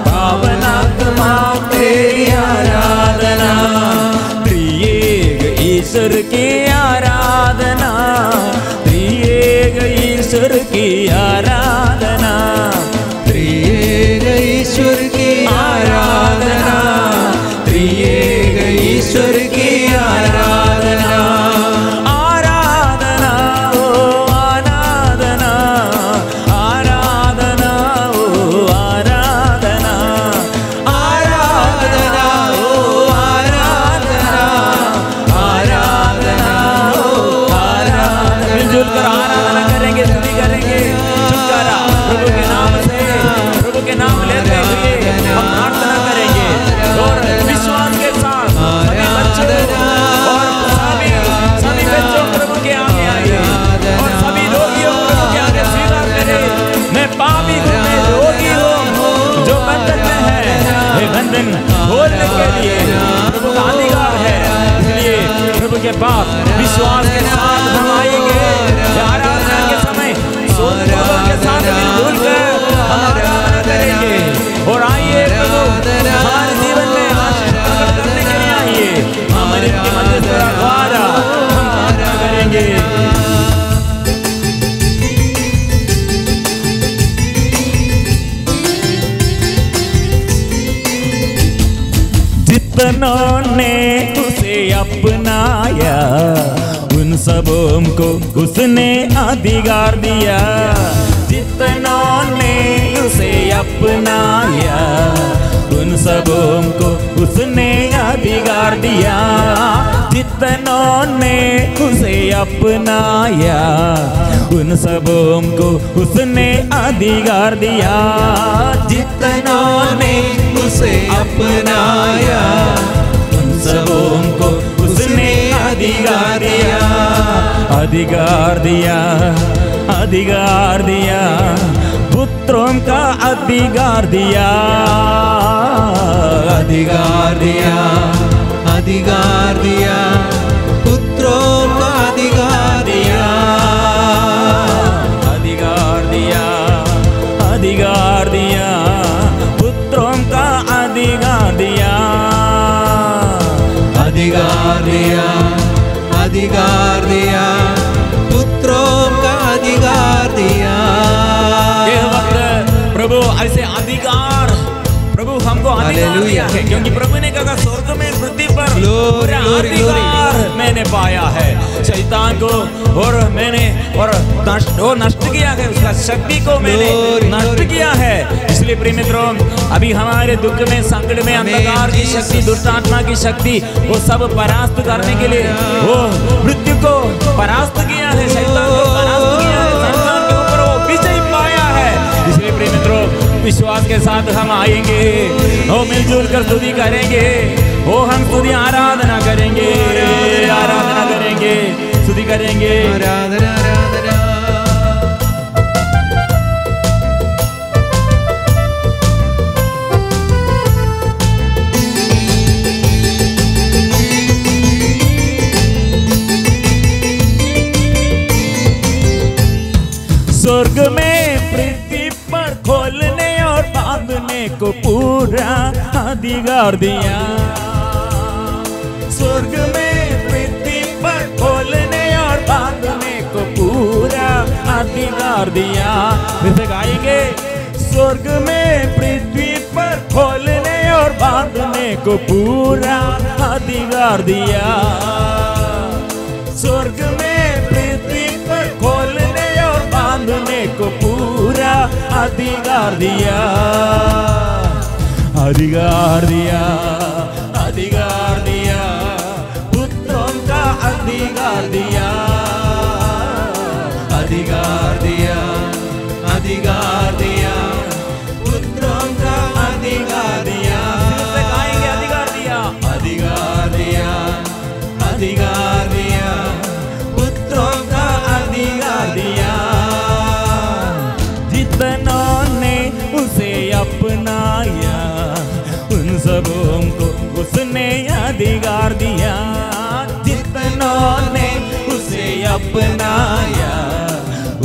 पावन आत्मा तेरी आराधना, त्रिएक ईश्वर की आराधना, त्रिएक ईश्वर की आराधना, त्रिएक ईश्वर की आराधना, त्रिएक ईश्वर की आराधना, आराधना ओ आराधना, आराधना ओ आराधना, आराधना ओ आराधना, आराधना ओ आराधना। मिलजुल कर आराधना करेंगे, स्तुति करेंगे, छुटकारा प्रभु के नाम से, प्रभु के नाम लेते हुए हम प्रार्थना करेंगे और विश्वास के साथ सभी बच्चों और सभी बच्चों प्रभु के आगे आए और सभी रोगियों प्रभु के आगे स्वीकार करें। मैं पापी हूँ, मैं रोगी हूँ, जो बंधन में है ये बंधन खोलने के लिए प्रभु का अधिकार है। इसलिए प्रभु के पास विश्वास के साथ हम आएंगे। आराधना के समय सोचों के साथ मिलजुल कर हम आराधना करेंगे और आइए प्रभु हमारे जीवन में आशीष प्रकट करने के लिए आइए। हमारे मध्य द्वारा हम प्रार्थना करेंगे। जितनों ने उसे अपनाया उन सबों को उसने अधिकार दिया, जितनों ने उसे अपनाया उन सबों को उसने अधिकार दिया, जितनों ने उसे अपनाया उन सबों को उसने अधिकार दिया, जितनों ने उसे अपनाया उन सबों को उसने अधिकार दिया, अधिकार दिया, अधिकार दिया, पुत्रों का अधिकार दिया, अधिकार दिया, अधिकार दिया, पुत्रों का अधिकार दिया, अधिकार दिया, अधिकार दिया, पुत्रों का अधिकार दिया, अधिकार दिया, अधिकार दिया, पुत्रों का अधिकार दिया। ये वक्त प्रभु ऐसे अधिकार प्रभु हमको अधिकार दिया है, क्योंकि प्रभु ने कहा स्वर्ग में पृथ्वी पर अधिकार मैंने पाया है। शैतान को और मैंने और नष्ट किया है, उसका शक्ति को मैंने नष्ट किया है। इसलिए प्रिय मित्रों, अभी हमारे दुख में, संकट में अंधकार की शक्ति, दुष्ट आत्मा की शक्ति, वो सब परास्त करने के लिए वो मृत्यु को परास्त किया है, शैतान को परास्त किया है, शैतान के ऊपर वो विजय पाया है। इसलिए प्रिय मित्रों, विश्वास के साथ हम आएंगे, वो मिलजुल कर स्तुति करेंगे, वो हम स्तुति आराधना करेंगे, आराधना करेंगे, स्तुति करेंगे, आराधना, आराधना। स्वर्ग में पृथ्वी पर खोलने और बांधने को पूरा अधिकार दिया, स्वर्ग में पृथ्वी पर खोलने और बांधने को पूरा अधिकार दिया। फिर गाएंगे, स्वर्ग में पृथ्वी पर खोलने और बांधने को पूरा अधिकार दिया, स्वर्ग में पृथ्वी पर खोलने और बांधने को पूरा अधिकार दिया, अधिकार दिया, अधिकार दिया, पुत्रों का अधिकार दिया, अधिकार दिया, अधिकार दिया, पुत्रों का अधिकार दिया। फिर से गाएंगे अधिकार दिया, अधिकार दिया, अधिकार दिया, पुत्रों का अधिकार दिया। जितनों ने उसे अपनाया उन सबों को उसने अधिकार दिया, जितनों ने उसे अपनाया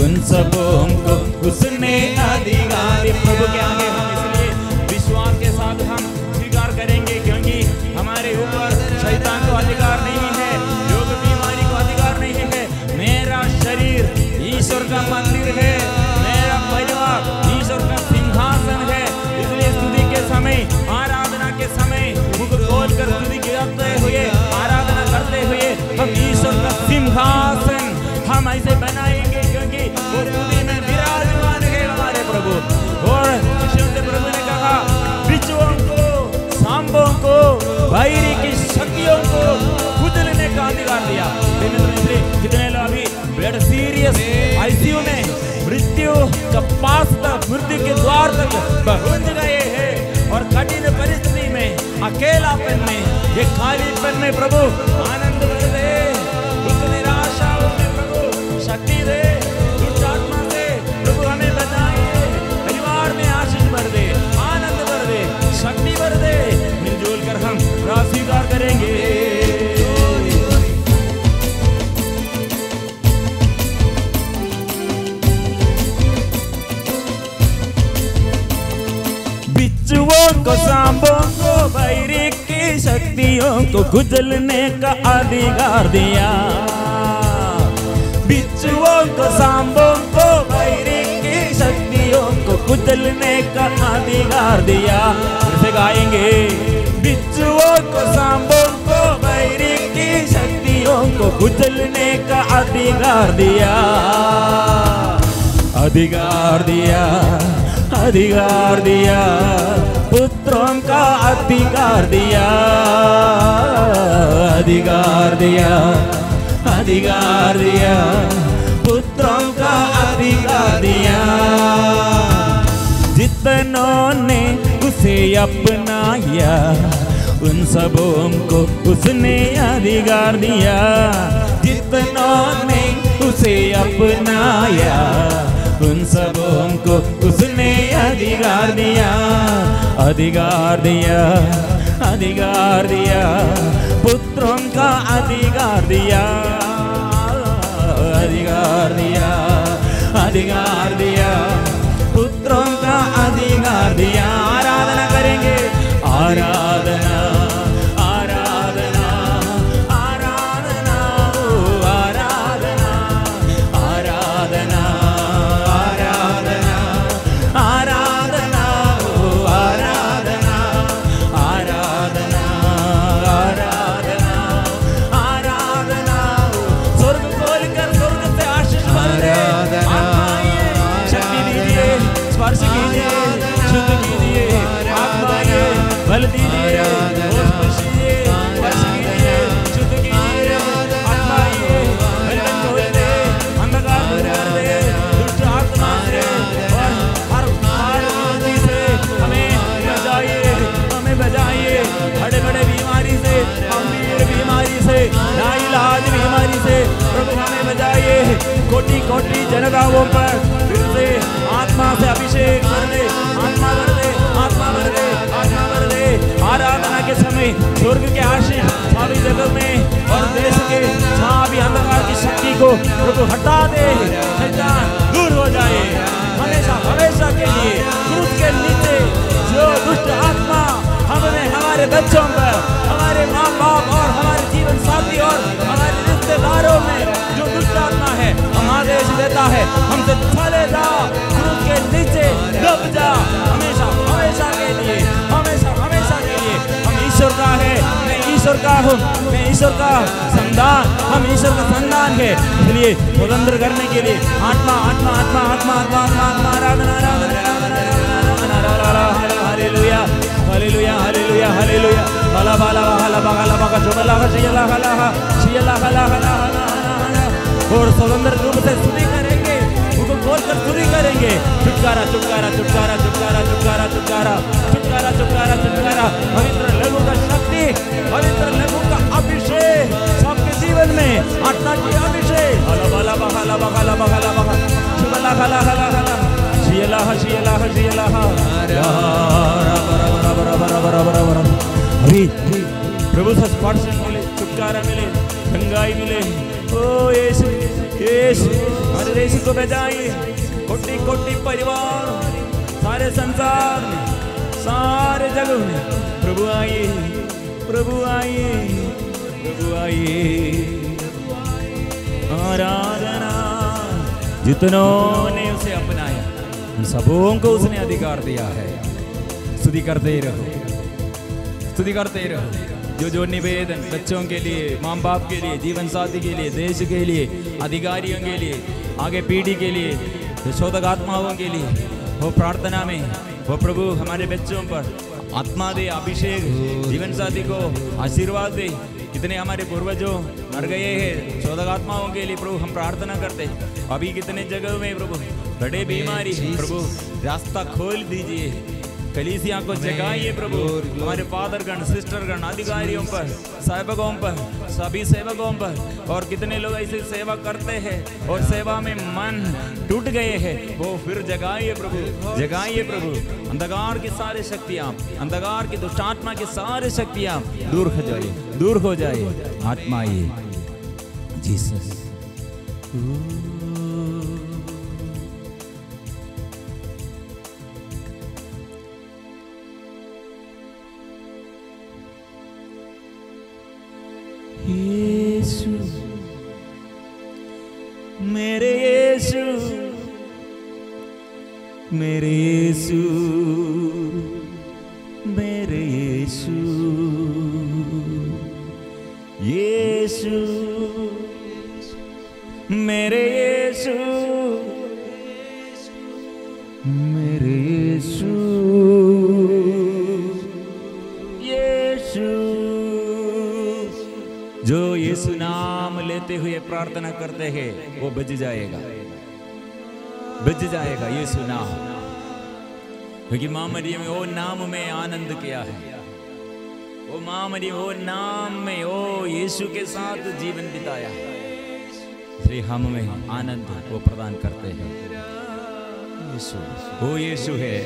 उन सबों को उसने अधिकार दिया। प्रभु के आगे हम इसलिए विश्वास के साथ हम स्वीकार करेंगे, क्योंकि हमारे ऊपर शैतान को अधिकार नहीं है, योग बीमारी को अधिकार नहीं है। मेरा शरीर ईश्वर का मंदिर है, मेरा परिवार ईश्वर का सिंहासन है। इसलिए स्तुति के समय, आराधना के समय मुख खोलकर स्तुति करते हुए, आराधना करते हुए हम ईश्वर का सिंहासन हम ऐसे बनाएंगे, क्योंकि वो स्तुति में विराजमान है हमारे प्रभु। और शिष्यों से प्रभु ने कहा, बिच्छुओं को, सांपों को, बैरी की शक्तियों को कुचलने का अधिकार दिया। कितने लोग अभी बेड सीरियस आईसीयू में मृत्यु का पास तक, मृत्यु के द्वार तक पहुंच गए हैं, और कठिन परिस्थिति में, अकेलापन में, ये खालीपन में प्रभु आनंद भर दे, उस निराशाओं में प्रभु शक्ति दे, दुष्ट आत्मा से प्रभु हमें बचाए, परिवार में आशीष भर दे, आनंद भर दे, शक्ति भर दे। मिलजुल कर हम स्वीकार करेंगे। बिच्छुओं को, सांपों को, बैरी की शक्तियों को कुचलने का अधिकार दिया, बिच्छुओं को, सांपों को, बैरी की शक्तियों को कुचलने का अधिकार दिया। फिर से गाएंगे, बिच्छुओं को, सांपों को, बैरी की शक्तियों को कुचलने का अधिकार दिया, अधिकार दिया, अधिकार दिया, पुत्रों का अधिकार दिया, अधिकार दिया, अधिकार दिया, पुत्रों का अधिकार दिया। जितनों ने उसे अपनाया उन सबों को उसने अधिकार दिया, जितनों ने उसे अपनाया उन सबों को उसने अधिकार दिया, अधिकार दिया, अधिकार दिया, पुत्रों का अधिकार दिया, अधिकार दिया, अधिकार दिया, पुत्रों का अधिकार दिया। आराधना करेंगे, आराधना, आराधना, आराधना, आराधना, आराधना, आराधना, आराधना, आराधना, आराधना, आराधना, आराधना। स्वर्ग खोलकर स्वर्ग से आशीष भर दे, शक्ति दीजिए, स्पर्श कीजिए, शुद्ध कीजिए, आत्माए बल दीजिए, स्पर्श कीजिए, शुद्ध कीजिए, आत्माए बंधन खोल दे, अंधकार दूर कर दे, दुष्ट आत्मा से और हर बीमारी से हमें बचाइए, हमें बचाइए, बड़े बड़े बीमारी से, गंभीर बीमारी से, नाइलाज बीमारी से प्रभु हमें बचाइए। कोटि कोटि जनताओं पर फिर से आत्मा से अभिषेक कर दे, आत्मा भर दे, आत्मा भर दे, आत्मा भर दे। आराधना के समय स्वर्ग के आशीष सारी जगह में और देश के जहाँ भी अंधकार की शक्ति को प्रभु हटा दे, शैतान दूर हो जाए हमेशा हमेशा के लिए। क्रूस के नीचे जो दुष्ट आत्मा हमने हमारे बच्चों पर, हमारे माँ बाप और हमारे जीवन साथी और हमारे रिश्तेदारों में जो दुष्ट आत्मा है, हम आदेश देता है हमसे चले जा, क्रूस के नीचे दब जा, हमेशा हमेशा के लिए, हमेशा हमेशा के लिए। हम ईश्वर का है, मैं ईश्वर का हूँ, मैं ईश्वर का संतान, हम ईश्वर का संतान है। इसलिए स्वतंत्र करने के लिए आत्मा आत्मा आत्मा आत्मा आत्मा आत्मा आराधना और स्वतंत्र रूप से स्तुति करेंगे, उनको बोलकर स्तुति करेंगे। छुटकारा छुटकारा छुटकारा छुटकारा छुटकारा छुटकारा छुटकारा छुटकारा छुटकारा, पवित्र लहू का शक्ति, पवित्र लहू का अभिषेक सबके जीवन में, आत्मा की अभिषेक। हला बला बहाला बहाला बहाला बहा शुभला हला हला हला शियला शियला शियला अभी प्रभु से स्पर्श मिले, छुटकारा मिले, गंगाई मिले। ओ यीशु यीशु हमारे देश को बचाइए, कोटि कोटि परिवार, सारे संसार में, सारे जगह में प्रभु आइए, प्रभु आइए, प्रभु आइए। आराधना जितनों ने उसे अपनाया उन सबों को उसने अधिकार दिया है। स्तुति करते रहो, स्तुति करते रहो। जो जो निवेदन बच्चों के लिए, माँ बाप के लिए, जीवन साथी के लिए, देश के लिए, अधिकारियों के लिए, आगे पीढ़ी के लिए, शोधक आत्माओं के लिए, वो प्रार्थना में वो प्रभु हमारे बच्चों पर आत्मा दे, अभिषेक, जीवन साथी को आशीर्वाद दे। कितने हमारे पूर्वजों मर गए हैं, शोधक आत्माओं के लिए प्रभु हम प्रार्थना करते। अभी कितने जगह में प्रभु बड़े बीमारी, प्रभु रास्ता खोल दीजिए, कलीसिया को जगाइए प्रभु। हमारे फादरगण, सिस्टरगण, अधिकारियों पर, सेवकों पर, सभी सेवकों पर, और कितने लोग ऐसे सेवा करते हैं और सेवा में मन टूट गए हैं, वो फिर जगाइए प्रभु, जगाइए प्रभु। अंधकार की सारी शक्तियाँ, अंधकार की दुष्टात्मा की सारी शक्तियाँ दूर हो जाए, दूर हो जाए। आत्मा ये जीसस यीशु मेरे यीशु मेरे यीशु मेरे यीशु यीशु मेरे यीशु मेरे यीशु यीशु। जो यीशु नाम लेते हुए प्रार्थना करते हैं वो बच जाएगा, बच जाएगा यीशु नाम। क्योंकि माँ मरियम ने वो नाम में आनंद किया है, वो माँ मरियम वो नाम में, वो यीशु के साथ जीवन बिताया है, इसलिए हम में आनंद वो प्रदान करते हैं। यीशु वो यीशु है,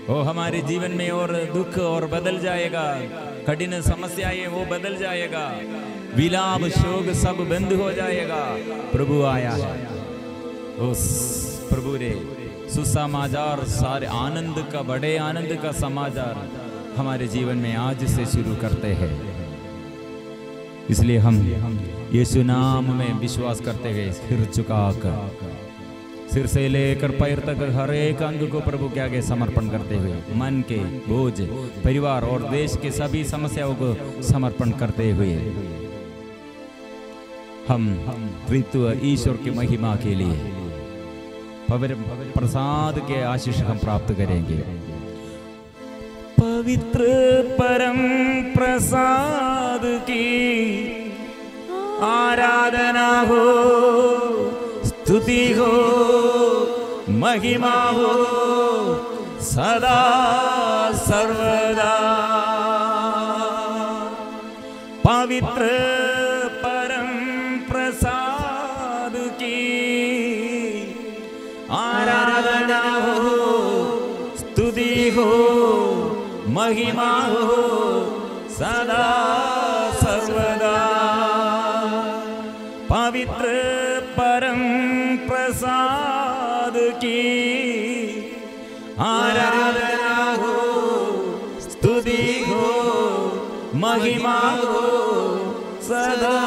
वो हमारे जीवन में और दुख और बदल जाएगा, कठिन समस्याएं वो बदल जाएगा, विलाप शोक सब बंद हो जाएगा। प्रभु आया है, उस प्रभु ने सुसमाचार, सारे आनंद का, बड़े आनंद का समाचार हमारे जीवन में आज से शुरू करते हैं। इसलिए हम यीशु नाम में विश्वास करते हुए सिर झुकाकर, सिर से लेकर पैर तक हर एक अंग को प्रभु के आगे समर्पण करते हुए, मन के बोझ, परिवार और देश के सभी समस्याओं को समर्पण करते हुए हम त्रित्व ईश्वर की महिमा के लिए पवित्र प्रसाद के आशीष हम प्राप्त करेंगे। पवित्र परम प्रसाद की आराधना हो, स्तुति हो, महिमा हो सदा सर्वदा। पवित्र परम प्रसाद की आराधना हो, स्तुति हो, महिमा हो सदा सर्वदा। पवित्र परम प्रसाद की आराधना हो, स्तुति हो, महिमा हो सदा